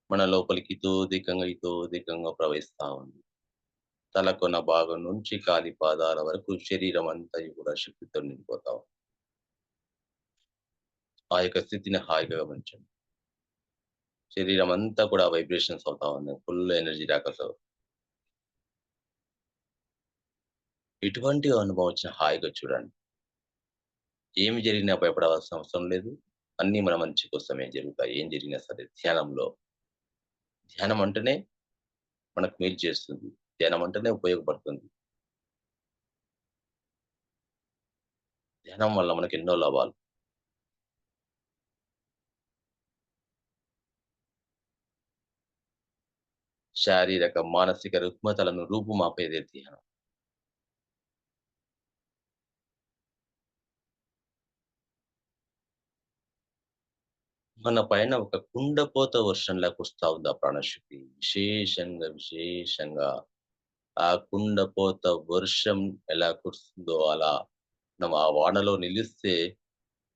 మన లోపలికి ఇతోధికంగా ప్రవహిస్తా ఉంది. తలకొన భాగం నుంచి కాలి పాదాల వరకు శరీరం అంతా కూడా శక్తితో నిండిపోతా ఉంది. ఆ యొక్క స్థితిని హాయిగా గమనించండి. శరీరం అంతా కూడా వైబ్రేషన్స్ అవుతా ఉన్నాయి. ఫుల్ ఎనర్జీ రాకతో. ఎటువంటి అనుభవం వచ్చినా హాయిగా చూడండి. ఏమి జరిగినా భయపడవలసిన అవసరం లేదు. అన్నీ మన మంచి కోసమే జరుగుతాయి. ఏం జరిగినా సరే ధ్యానంలో. ధ్యానం అంటేనే మనకు మేలు చేస్తుంది. ధ్యానం అంటేనే ఉపయోగపడుతుంది. ధ్యానం వల్ల మనకు ఎన్నో లాభాలు. శారీరక, మానసిక రుగ్మతలను రూపుమాపేదే ధ్యానం. మన పైన ఒక కుండపోత వర్షంలా కురుస్తా ఉంది ఆ ప్రాణశక్తి. విశేషంగా ఆ కుండపోత వర్షం ఎలా కురుస్తుందో అలా మనం ఆ వానలో నిలిస్తే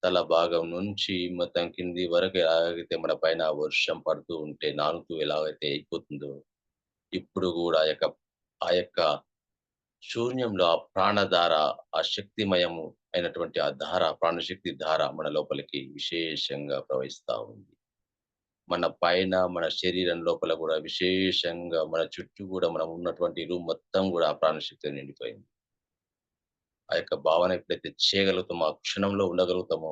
తల భాగం నుంచి మొత్తం కింది వరకు ఎలాగైతే మన పైన వర్షం పడుతూ ఉంటే నానుతూ ఎలాగైతే అయిపోతుందో, ఇప్పుడు గూడా ఆ యొక్క శూన్యంలో ఆ ప్రాణధార, ఆ శక్తిమయము అయినటువంటి ఆ ధార, ప్రాణశక్తి ధార మన లోపలికి విశేషంగా ప్రవహిస్తా ఉంది. మన పైన, మన శరీరం లోపల గూడా విశేషంగా మన చుట్టూ గూడా మనం ఉన్నటువంటి రూమ్ మొత్తం గూడా ఆ ప్రాణశక్తితో నిండిపోయింది. ఆ యొక్క భావన ఎప్పుడైతే చేయగలుగుతామో, ఆ క్షణంలో ఉండగలుగుతామో,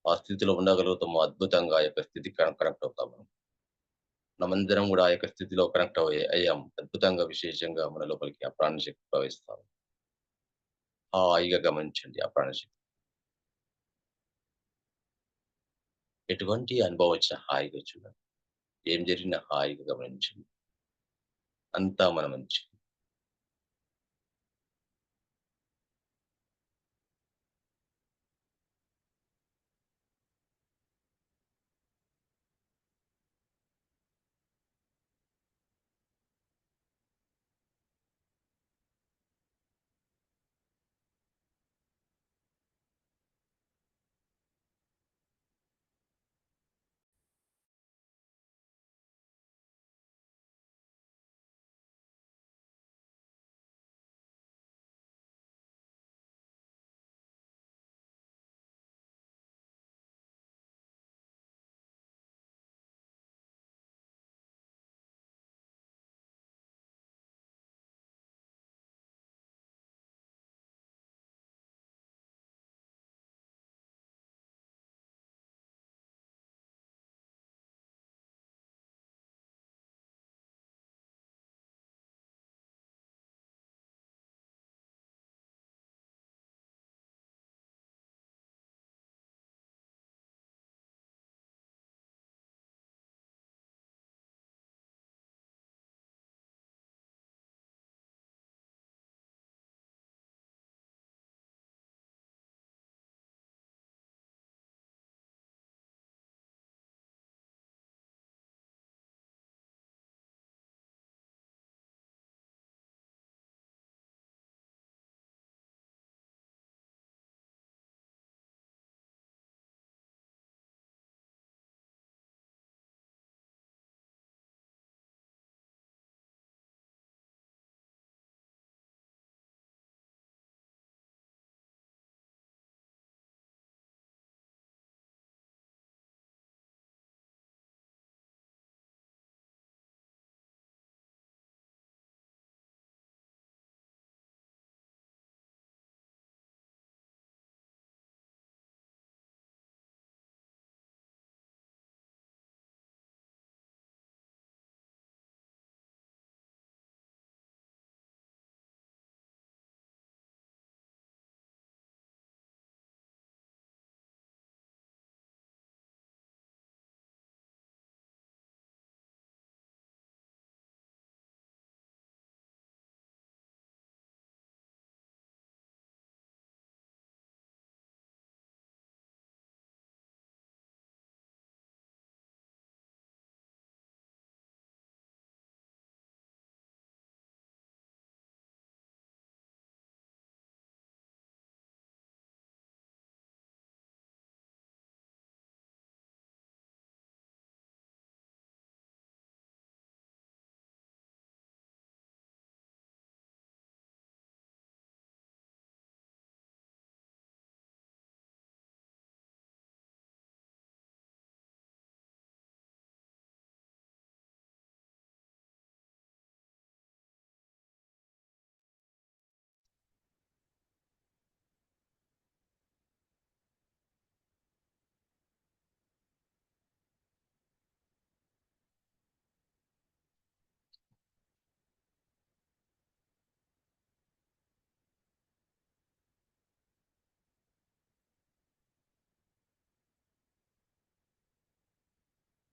ఆ స్థితిలో ఉండగలుగుతామో అద్భుతంగా ఆ యొక్క స్థితికి కనెక్ట్ అవుతాం మనం. మనమందరం గూడా ఆ యొక్క స్థితిలో కనెక్ట్ అయ్యాం. అద్భుతంగా, విశేషంగా మన లోపలికి ఆ ప్రాణశక్తి ప్రవహిస్తా ఉంది. హాయిగా గమనించండి ఆ ప్రాణశక్తి. ఎటువంటి అనుభవం వచ్చినా హాయిగా చూడండి. ఏం జరిగినా హాయిగా గమనించండి. అంతా మన మంచికే.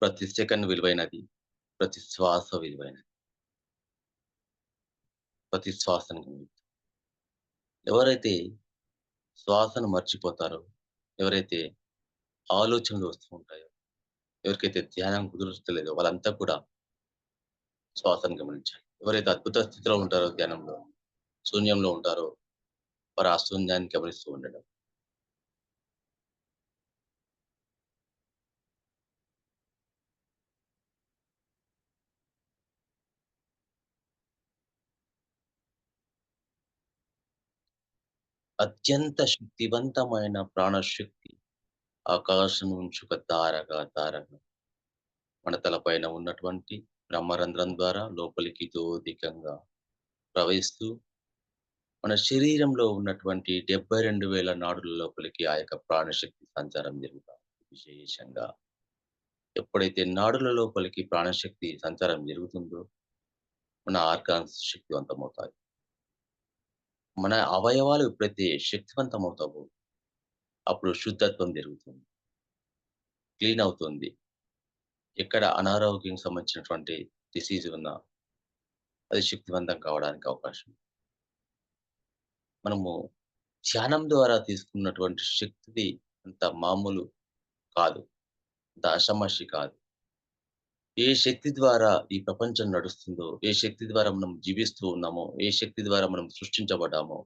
ప్రతి సెకండ్ విలువైనది. ప్రతి శ్వాస విలువైనది. ప్రతి శ్వాసను గమనించాలి. ఎవరైతే శ్వాసను మర్చిపోతారో, ఎవరైతే ఆలోచనలు వస్తూ ఉంటాయో, ఎవరికైతే ధ్యానం కుదురుస్తలేదో వాళ్ళంతా కూడా శ్వాసను గమనించాలి. ఎవరైతే అద్భుత స్థితిలో ఉంటారో ధ్యానంలో, శూన్యంలో ఉంటారో వారు ఆ శూన్యాన్ని గమనిస్తూ ఉండడం. అత్యంత శక్తివంతమైన ప్రాణశక్తి ఆకాశం నుంచి ఒక తారగా మన తలపైన ఉన్నటువంటి బ్రహ్మరంధ్రం ద్వారా లోపలికి తోదికంగా ప్రవహిస్తూ మన శరీరంలో ఉన్నటువంటి 72,000 నాడుల లోపలికి ఆ యొక్క ప్రాణశక్తి సంచారం జరుగుతుంది. విశేషంగా ఎప్పుడైతే నాడుల లోపలికి ప్రాణశక్తి సంచారం జరుగుతుందో మన ఆర్గాన్స్ శక్తివంతమవుతాయి. మన అవయవాలు ఎప్పుడైతే శక్తివంతమవుతావో అప్పుడు శుద్ధత్వం జరుగుతుంది. క్లీన్ అవుతుంది. ఎక్కడ అనారోగ్యం సంబంధించినటువంటి డిసీజ్ ఉన్నా అది శక్తివంతం కావడానికి అవకాశం. మనము ధ్యానం ద్వారా తీసుకున్నటువంటి శక్తి అంత మామూలు కాదు. అంత ఆషామాషీ కాదు. ఏ శక్తి ద్వారా ఈ ప్రపంచం నడుస్తుందో, ఏ శక్తి ద్వారా మనం జీవిస్తూ ఉన్నామో, ఏ శక్తి ద్వారా మనం సృష్టించబడ్డామో,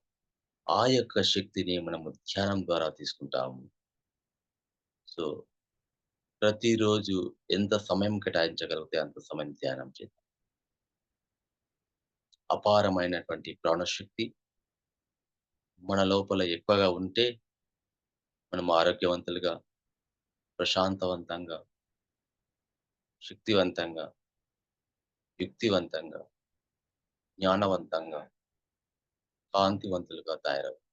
ఆ యొక్క శక్తిని మనము ధ్యానం ద్వారా తీసుకుంటాము. సో, ప్రతిరోజు ఎంత సమయం కేటాయించగలిగితే అంత సమయం ధ్యానం చేద్దాం. అపారమైనటువంటి ప్రాణశక్తి మన లోపల ఎక్కువగా ఉంటే, మనం ఆరోగ్యవంతులుగా, ప్రశాంతవంతంగా, శక్తివంతంగా, యుక్తివంతంగా, జ్ఞానవంతంగా, కాంతివంతులుగా తయారవుతారు.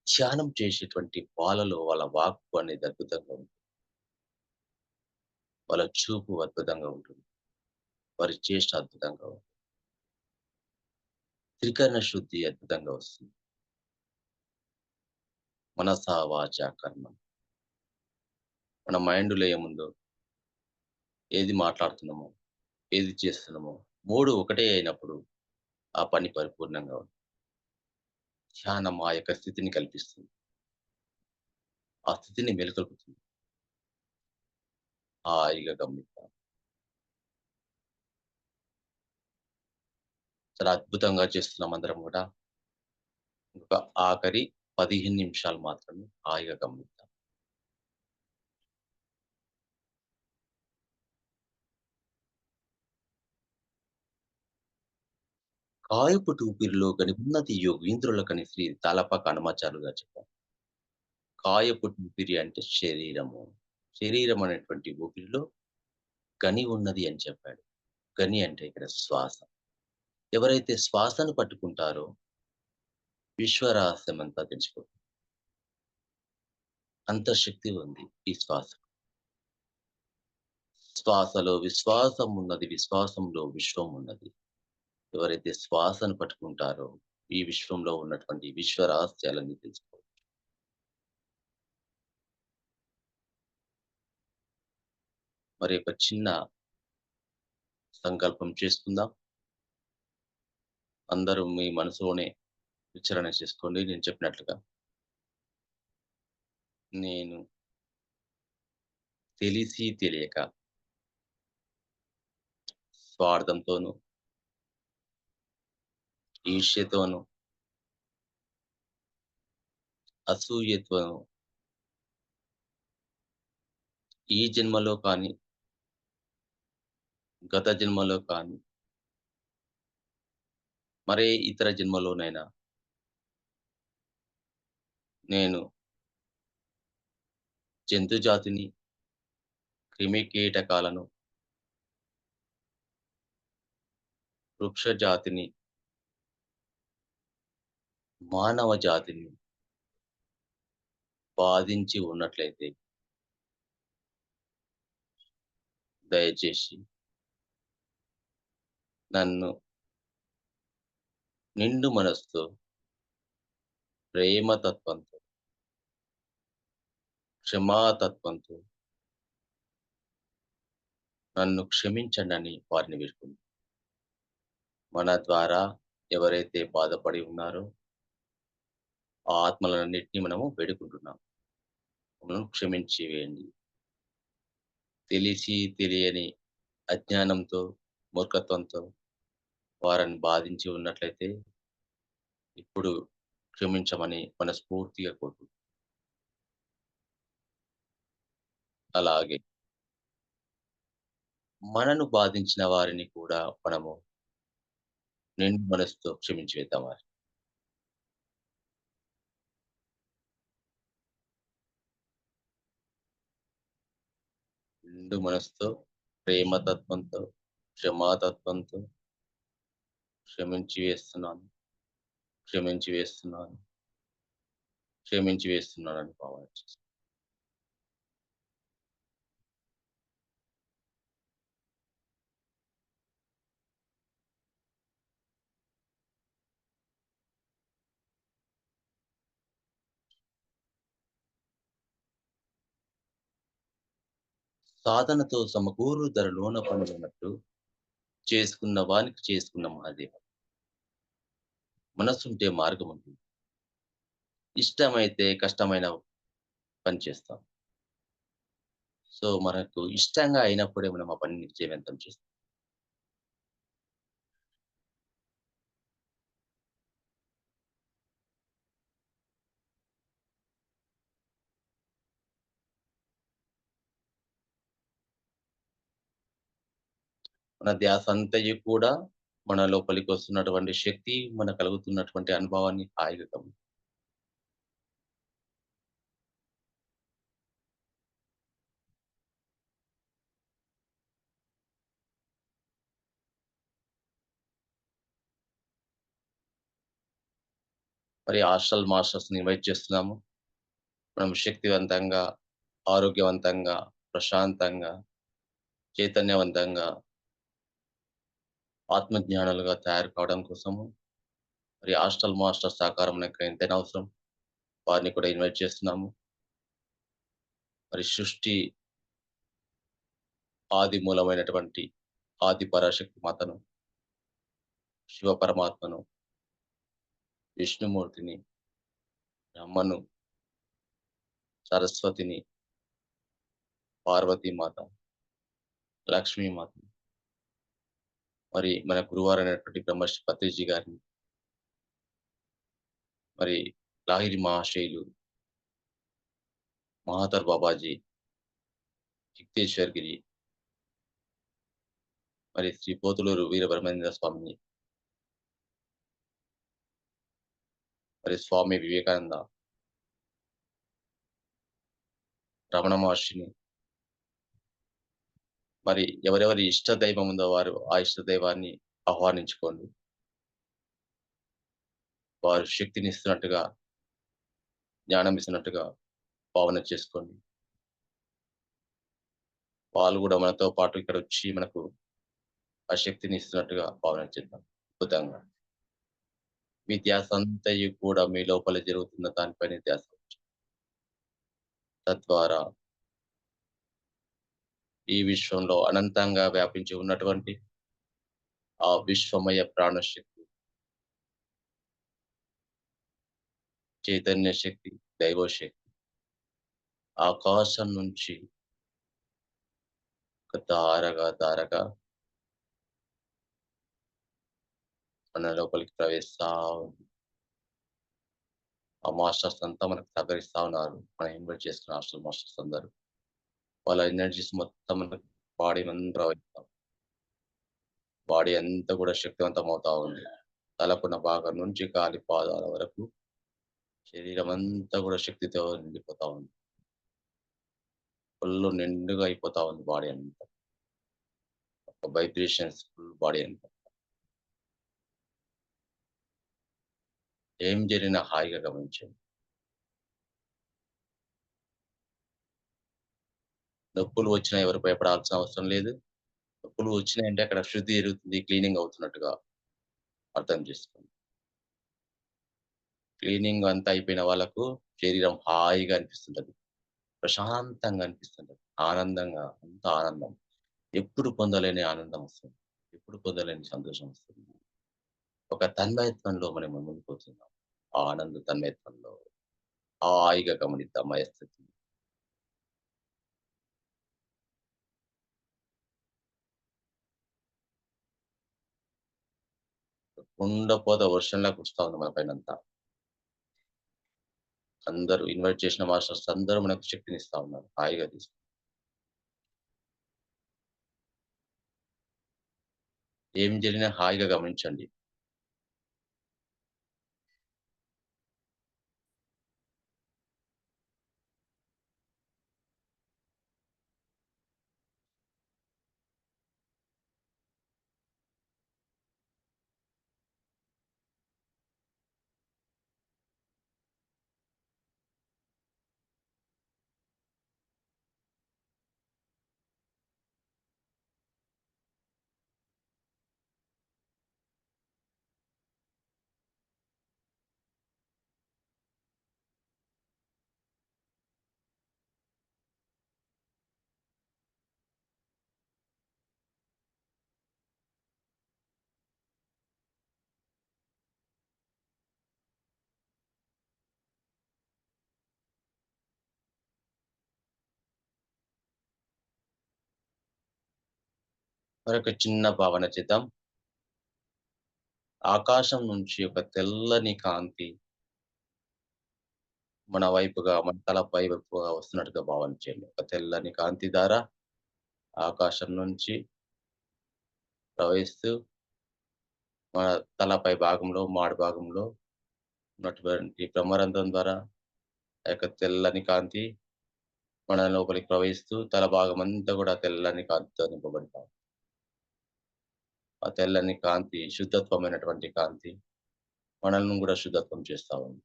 ధ్యానం చేసేటువంటి వాళ్ళలో వాళ్ళ వాక్కు అనేది అద్భుతంగా ఉంటుంది. వాళ్ళ చూపు అద్భుతంగా ఉంటుంది. వారి చేష్ట అద్భుతంగా ఉంటుంది. త్రికరణ శుద్ధి అద్భుతంగా వస్తుంది. మనసా వాచ కర్మ. మన మైండ్‌లో ఏముందో, ఏది మాట్లాడుతున్నామో, ఏది చేస్తున్నామో 3 ఒకటే అయినప్పుడు ఆ పని పరిపూర్ణంగా ఉంటుంది. ధ్యానం ఆ యొక్క స్థితిని కల్పిస్తుంది. ఆ స్థితిని మేల్కొల్పుతుంది. హాయిగా గమనిద్దాం. చాలా అద్భుతంగా చేస్తున్నాం అందరం గూడా. ఒక ఆఖరి 15 నిమిషాలు మాత్రమే హాయిగా గమనిద్దాం. కాయపుటి ఊపిరిలో గనివున్నది యోగీంద్రులకని శ్రీ తాళపాక హనుమాచార్యులు గారు చెప్పారు. కాయపుటి ఊపిరి అంటే శరీరము. శరీరం అనేటువంటి ఊపిరిలో గని ఉన్నది అని చెప్పాడు. గని అంటే ఇక్కడ శ్వాస. ఎవరైతే శ్వాసను పట్టుకుంటారో విశ్వరహస్యమంతా తెలిసిపోతుంది. అంత శక్తి ఉంది ఈ శ్వాస. శ్వాసలో విశ్వాసం ఉన్నది. విశ్వాసంలో విశ్వం ఉన్నది. ఎవరైతే శ్వాసను పట్టుకుంటారో ఈ విశ్వంలో ఉన్నటువంటి విశ్వ రహస్యాలన్నీ తెలుసుకోవచ్చు. మరి ఒక చిన్న సంకల్పం చేసుకుందాం. అందరూ మీ మనసులోనే ఉచ్చారణ చేసుకోండి నేను చెప్పినట్లుగా. నేను తెలిసి తెలియక స్వార్థంతోను, ఈర్ష్యతోను, అసూయతోను ఈ జన్మలో కానీ, గత జన్మలో కానీ, మరే ఇతర జన్మలోనైనా నేను జంతు జాతిని, క్రిమికీటకాలను, వృక్ష జాతిని, మానవ జాతిని బాధించి ఉన్నట్లయితే దయచేసి నన్ను నిండు మనసుతో, ప్రేమతత్వంతో, క్షమాతత్వంతో నన్ను క్షమించండని వారిని వేడుకుందాం. మన ద్వారా ఎవరైతే బాధపడి ఉన్నారో ఆ ఆత్మలన్నిటిని మనము వేడుకుంటున్నాం. మమ్మల్ని క్షమించి వేయండి. తెలిసి తెలియని అజ్ఞానంతో, మూర్ఖత్వంతో వారిని బాధించి ఉన్నట్లయితే ఇప్పుడు క్షమించమని మనస్ఫూర్తిగా అలాగే మనను బాధించిన వారిని కూడా మనము నిండు మనసుతో క్షమించి వేద్దామా? నిండు మనసుతో, ప్రేమతత్వంతో, క్షమాతత్వంతో క్షమించి వేస్తున్నాను, క్షమించి వేస్తున్నాను, క్షమించి వేస్తున్నానని భావన చేస్తాను. సాధనతో సమకూరు ధరలోన పనులున్నట్టు చేసుకున్న వానికి చేసుకున్న మహాదేవ. మనస్సుంటే మార్గం ఉంటుంది. ఇష్టమైతే కష్టమైన పని చేస్తాం. సో, మనకు ఇష్టంగా అయినప్పుడే మనం ఆ పనిని విజయవంతం చేస్తాం. మన ధ్యాసంతయు కూడా మన లోపలికి వస్తున్నటువంటి శక్తి, మన కలుగుతున్నటువంటి అనుభవాన్ని హాయిగా మరి హాస్టల్ మాస్టర్స్‌ని ఇన్వైట్ చేస్తున్నాము. మనం శక్తివంతంగా, ఆరోగ్యవంతంగా, ప్రశాంతంగా, చైతన్యవంతంగా, ఆత్మజ్ఞానులుగా తయారు కావడం కోసము మరి హాస్టల్ మాస్టర్ సహకారం మనకు ఎంతైనా అవసరం. వారిని కూడా ఇన్వైట్ చేస్తున్నాము. మరి సృష్టి ఆది మూలమైనటువంటి ఆది పరాశక్తి మాతను, శివ పరమాత్మను, విష్ణుమూర్తిని, బ్రహ్మను, సరస్వతిని, పార్వతీ మాత, లక్ష్మీ మాత, మరి మన గురువారైనటువంటి బ్రహ్మర్షి పత్రిజీ గారిని, మరి లాహిరి మహాశయులు, మహాతర్ బాబాజీ, జిగ్తేశ్వర్ గిరి, మరి శ్రీ పోతులూరు వీరబ్రహ్మేంద్ర స్వామిని, మరి స్వామి వివేకానంద, రమణ మహర్షిని, మరి ఎవరెవరి ఇష్ట దైవం ఉందో వారు ఆ ఇష్ట దైవాన్ని ఆహ్వానించుకోండి. వారు శక్తినిస్తున్నట్టుగా, జ్ఞానం ఇస్తున్నట్టుగా భావన చేసుకోండి. వాళ్ళు గూడా మనతో పాటు ఇక్కడొచ్చి మనకు ఆ శక్తిని ఇస్తున్నట్టుగా భావన చేద్దాం. అద్భుతంగా. మీ ధ్యాసంతయు కూడా మీ లోపల జరుగుతున్న దానిపైనే ధ్యాస ఉంచండి. తద్వారా ఈ విశ్వంలో అనంతంగా వ్యాపించి ఉన్నటువంటి ఆ విశ్వమయ ప్రాణశక్తి, చైతన్య శక్తి, దైవశక్తి ఆకాశం నుంచి ఒక ధారగా ధారగా మన లోపలికి ప్రవేశిస్తా ఉంది. ఆ మాస్టర్స్ అంతా మనకు సహకరిస్తా ఉన్నారు. మనం ఇన్వైట్ చేసుకున్న హాస్టల్ మాస్టర్స్ అందరూ. వాళ్ళ ఎనర్జీస్ మొత్తం మన బాడీ అంతా ప్రవహిస్తాం. బాడీ అంతా కూడా శక్తివంతం అవుతా ఉంది. తలకున్న భాగం నుంచి కాలి పాదాల వరకు శరీరం అంతా కూడా శక్తితో నిండిపోతా ఉంది. ఫుల్లు నిండుగా అయిపోతా ఉంది బాడీ అంతా. ఒక వైబ్రేషన్స్ ఫుల్ బాడీ అంతా. ఏం జరిగినా హాయిగా గమనించండి. నొప్పులు వచ్చినా ఎవరు భయపడాల్సిన అవసరం లేదు. నొప్పులు వచ్చినాయంటే అక్కడ శుద్ధి జరుగుతుంది. క్లీనింగ్ అవుతున్నట్టుగా అర్థం చేసుకోండి. క్లీనింగ్ అంతా అయిపోయిన వాళ్ళకు శరీరం హాయిగా అనిపిస్తుంటది. ప్రశాంతంగా అనిపిస్తుంటది. ఆనందంగా అంతా ఆనందం. ఎప్పుడు పొందలేని ఆనందం వస్తుంది. ఎప్పుడు పొందలేని సంతోషం వస్తుంది. ఒక తన్మయత్వంలో మనం మునిగిపోతున్నాం. ఆ ఆనంద తన్మయత్వంలో హాయిగా గమనిద్దాం ఆ స్థితిని. కుండపోత వర్షంలా కురుస్తా ఉంది మన పైనంతా. అందరూ ఇన్వైట్ చేసిన మాస్టర్స్ అందరూ మనకు శక్తినిస్తా ఉన్నారు. హాయిగా ఏం జరిగినా హాయిగా గమనించండి. మరొక చిన్న భావన చేద్దాం. ఆకాశం నుంచి ఒక తెల్లని కాంతి మన వైపుగా, మన తలపై వైపుగా వస్తున్నట్టుగా భావన చేయండి. ఒక తెల్లని కాంతి ధార ఆకాశం నుంచి ప్రవహిస్తూ మన తలపై భాగంలో, మాడు భాగంలో ఉన్నటువంటి బ్రహ్మరంధ్రం ద్వారా ఆ యొక్క తెల్లని కాంతి మన లోపలికి ప్రవహిస్తూ తల భాగమంతా కూడా తెల్లని కాంతితో నింపబడతాం. ఆ తెల్లని కాంతి శుద్ధత్వమైనటువంటి కాంతి మనల్ని కూడా శుద్ధత్వం చేస్తా ఉంది.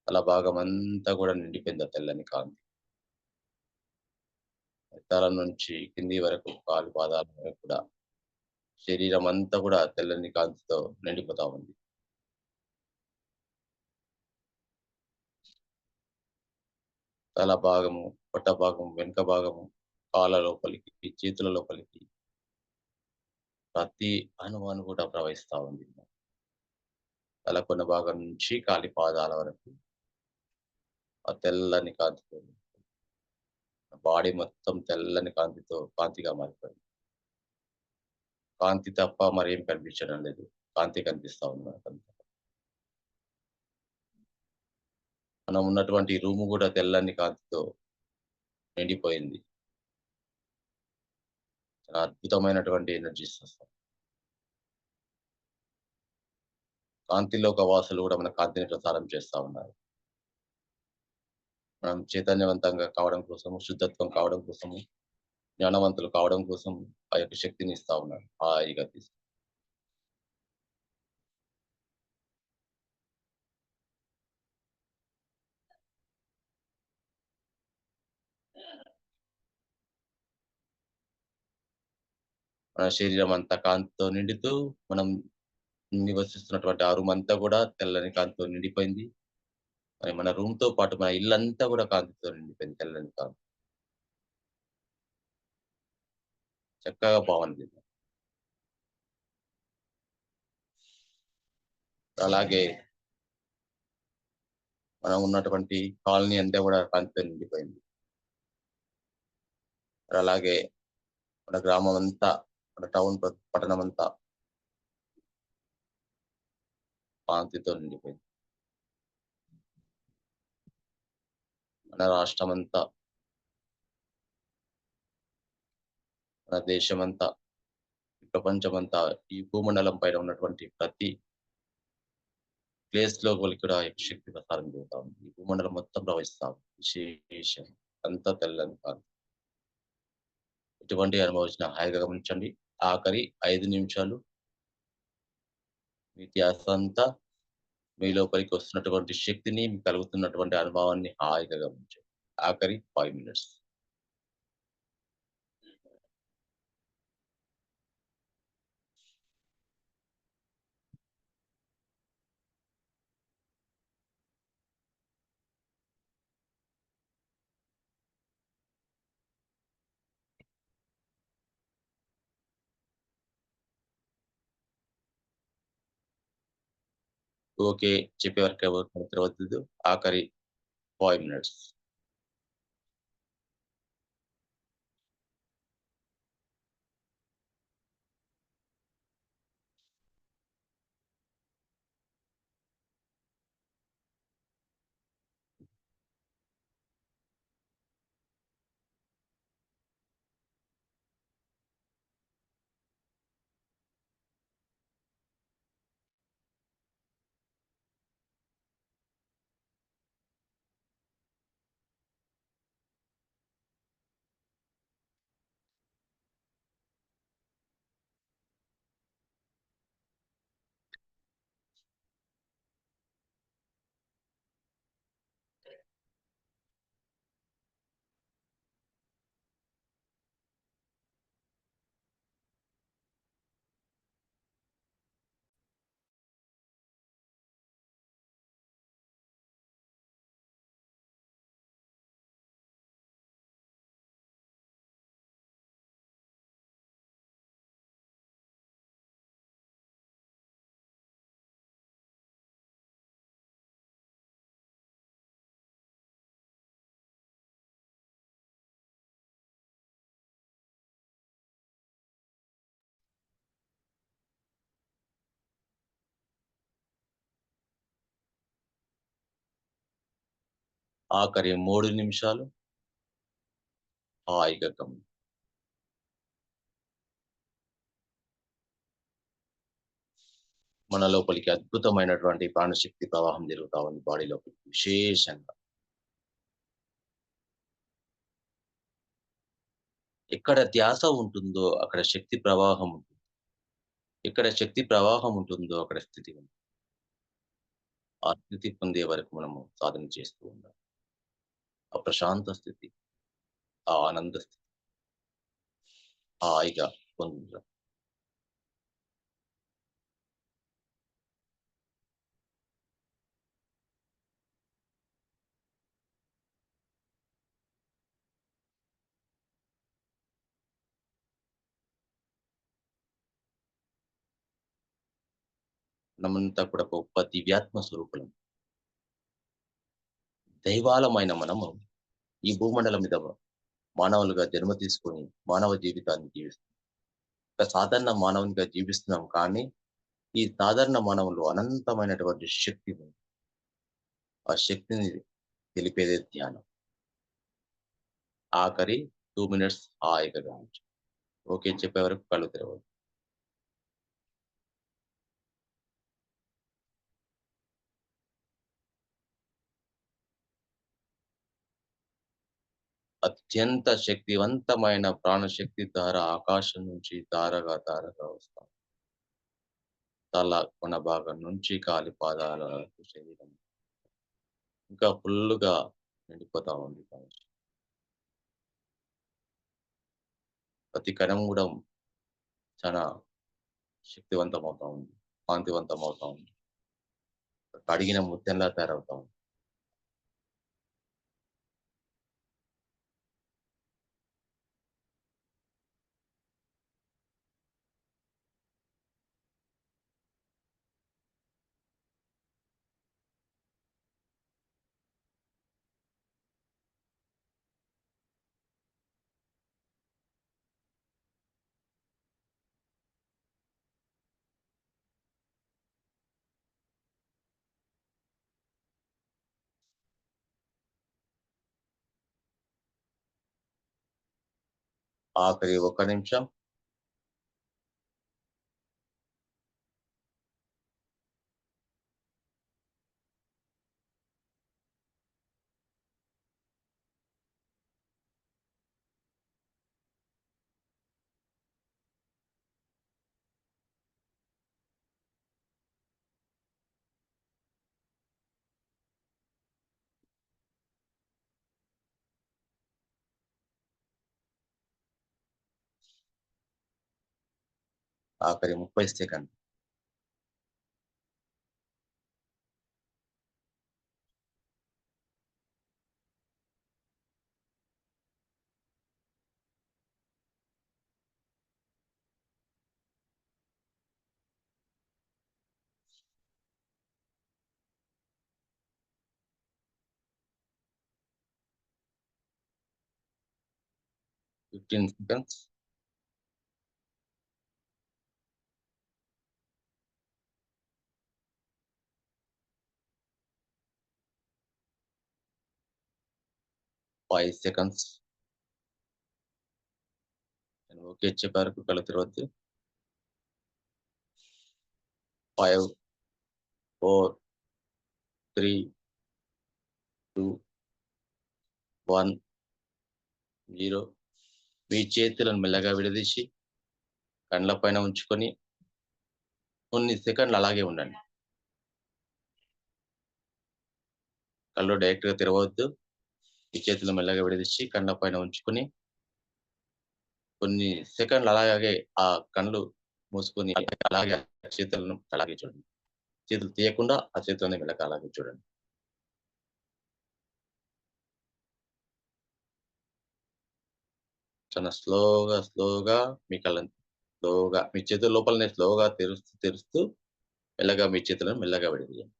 తల భాగమంతా కూడా నిండిపోయింది ఆ తెల్లని కాంతి. తల నుంచి కింది వరకు కాలు పాదాల వరకు కూడా శరీరం అంతా కూడా తెల్లని కాంతితో నిండిపోతా ఉంది. తల భాగము, పొట్ట భాగం, వెనుక భాగము, కాళ్ళ లోపలికి, చేతుల లోపలికి ప్రతి అణువణువు కూడా ప్రవహిస్తా ఉంది. తల కొన భాగం నుంచి కాలి పాదాల వరకు ఆ తెల్లని కాంతితో బాడీ మొత్తం తెల్లని కాంతిగా మారిపోయింది. కాంతి తప్ప మరేం కనిపించడం లేదు. కాంతి కనిపిస్తా ఉంది మనకంతా. మనం ఉన్నటువంటి రూమ్ గూడా తెల్లని కాంతితో నిండిపోయింది. చాలా అద్భుతమైనటువంటి ఎనర్జీస్ వస్తాయి. కాంతిలోక వాసులు గూడా మన కాంతిని ప్రసారం చేస్తా ఉన్నారు. మనం చైతన్యవంతంగా కావడం కోసము, శుద్ధత్వం కావడం కోసము, జ్ఞానవంతులు కావడం కోసం ఆ యొక్క శక్తిని ఇస్తా ఉన్నారు. హాయిగా మన శరీరం అంతా కాంతితో నిండుతూ, మనం నివసిస్తున్నటువంటి ఆ రూమ్ అంతా గూడా తెల్లని కాంతితో నిండిపోయింది. మరి మన రూమ్‌తో పాటు మన ఇల్లంతా గూడా కాంతితో నిండిపోయింది. తెల్లని కాంతి. చక్కగా భావన చేద్దాం. అలాగే మనం ఉన్నటువంటి కాలనీ అంతా గూడా కాంతితో నిండిపోయింది. మరి అలాగే మన గ్రామం అంతా, మన టౌన్ పట్టణం అంతా కాంతితో నిండిపోయింది. మన రాష్ట్రమంతా, మన దేశమంతా, ఈ ప్రపంచమంతా, ఈ భూమండలం పైన ఉన్నటువంటి ప్రతి ప్లేస్ లోపలికి కూడా ఈ శక్తి ప్రసారం జరుగుతా ఉంది. ఈ భూమండలం మొత్తం ప్రవహిస్తా ఉంది. విశేషం అంతా తెల్లని కాంతి. ఎటువంటి అనుభవించిన హాయిగా గమనించండి. ఆఖరి 5 నిమిషాలు మీ ధ్యాస అంతా మీ లోపలికి వస్తున్నటువంటి శక్తిని, మీకు కలుగుతున్నటువంటి అనుభవాన్ని హాయిగా గమనించండి. ఆఖరి 5 మినిట్స్. ఓకే. చెప్పే వరకు ఎవరు నిద్రవద్దు. ఆఖరి 5 మినిట్స్. ఆఖరి 3 నిమిషాలు హాయిగా మన లోపలికి అద్భుతమైనటువంటి ప్రాణశక్తి ప్రవాహం జరుగుతా ఉంది బాడీ లోపలికి విశేషంగా. ఎక్కడ ధ్యాస ఉంటుందో అక్కడ శక్తి ప్రవాహం ఉంటుంది. ఎక్కడ శక్తి ప్రవాహం ఉంటుందో అక్కడ స్థితి ఉంటుంది. ఆ స్థితి పొందే వరకు మనము సాధన చేస్తూ ఉండాలి. ఆ ప్రశాంత స్థితి, ఆ ఆనంద స్థితి హాయిగా పొందుదాం. మనమంతా కూడా గొప్ప దివ్యాత్మ స్వరూపులం. దైవాలమైన మనము ఈ భూమండలం మీద మానవులుగా జన్మ తీసుకొని మానవ జీవితాన్ని జీవిస్తున్నాం. ఒక సాధారణ మానవునిగా జీవిస్తున్నాం కానీ, ఈ సాధారణ మానవుల్లో అనంతమైనటువంటి శక్తి ఉంది. ఆ శక్తిని తెలిపేదే ధ్యానం. ఆఖరి 2 మినిట్స్ హాయిగా గాంచు. ఓకే చెప్పే వరకు కళ్ళు తెరవద్దు. అత్యంత శక్తివంతమైన ప్రాణశక్తి ధార ఆకాశం నుంచి ధారగా ధారగా వస్తాం. తల కొన భాగం నుంచి కాలి పాదాల వరకు శరీరం ఇంకా ఫుల్లుగా నిండిపోతా ఉంది. ప్రతి కణం గూడా చాలా శక్తివంతమవుతా ఉంది. కాంతివంతమవుతా ఉంది. కడిగిన ముత్యంలా తయారవుతా ఉంది. ఆఖరి 1 నిమిషం ఆఖరి 30 సెకండ్లు. 15 seconds. Five seconds. ఓకే చెప్పారు కళ్ళు తెరవద్దు. 5, 4, 3, 2, 1, 0. మీ చేతులను మెల్లగా విడదీసి కండ్ల పైన ఉంచుకొని కొన్ని సెకండ్లు అలాగే ఉండండి. కళ్ళు డైరెక్ట్ గా తెరవద్దు. మీ చేతులు మెల్లగా విడదీసి కండ్ల పైన ఉంచుకొని కొన్ని సెకండ్లు అలాగే ఆ కళ్ళు మూసుకొని అలాగే చేతులను అలాగే చూడండి. చేతులు తీయకుండా ఆ చేతులని మెల్లగా అలాగే చూడండి. చాలా స్లోగా మీ కళ్ళని స్లోగా మీ చేతుల లోపలనే స్లోగా తెరుస్తూ మెల్లగా మీ చేతులను మెల్లగా విడదీయండి.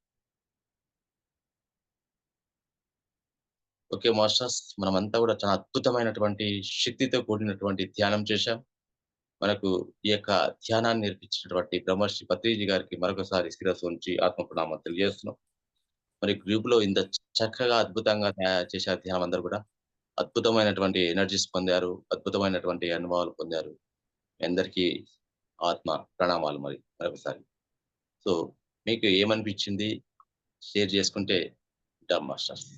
ఓకే మాస్టర్స్, మనమంతా కూడా చాలా అద్భుతమైనటువంటి శక్తితో కూడినటువంటి ధ్యానం చేశాం. మనకు ఈ యొక్క ధ్యానాన్ని నేర్పించినటువంటి బ్రహ్మర్షి పత్రిజీ గారికి మరొకసారి శిరస్సు ఉంచి ఆత్మ ప్రణామం తెలియజేస్తున్నాం. మరి గ్రూప్ లో ఇంత చక్కగా అద్భుతంగా చేశారు ధ్యానం. అందరూ కూడా అద్భుతమైనటువంటి ఎనర్జీస్ పొందారు, అద్భుతమైనటువంటి అనుభవాలు పొందారు. మీ అందరికీ ఆత్మ ప్రణామాలు మరొకసారి. సో మీకు ఏమనిపించింది షేర్ చేసుకుంటే ఉంటాం మాస్టర్స్.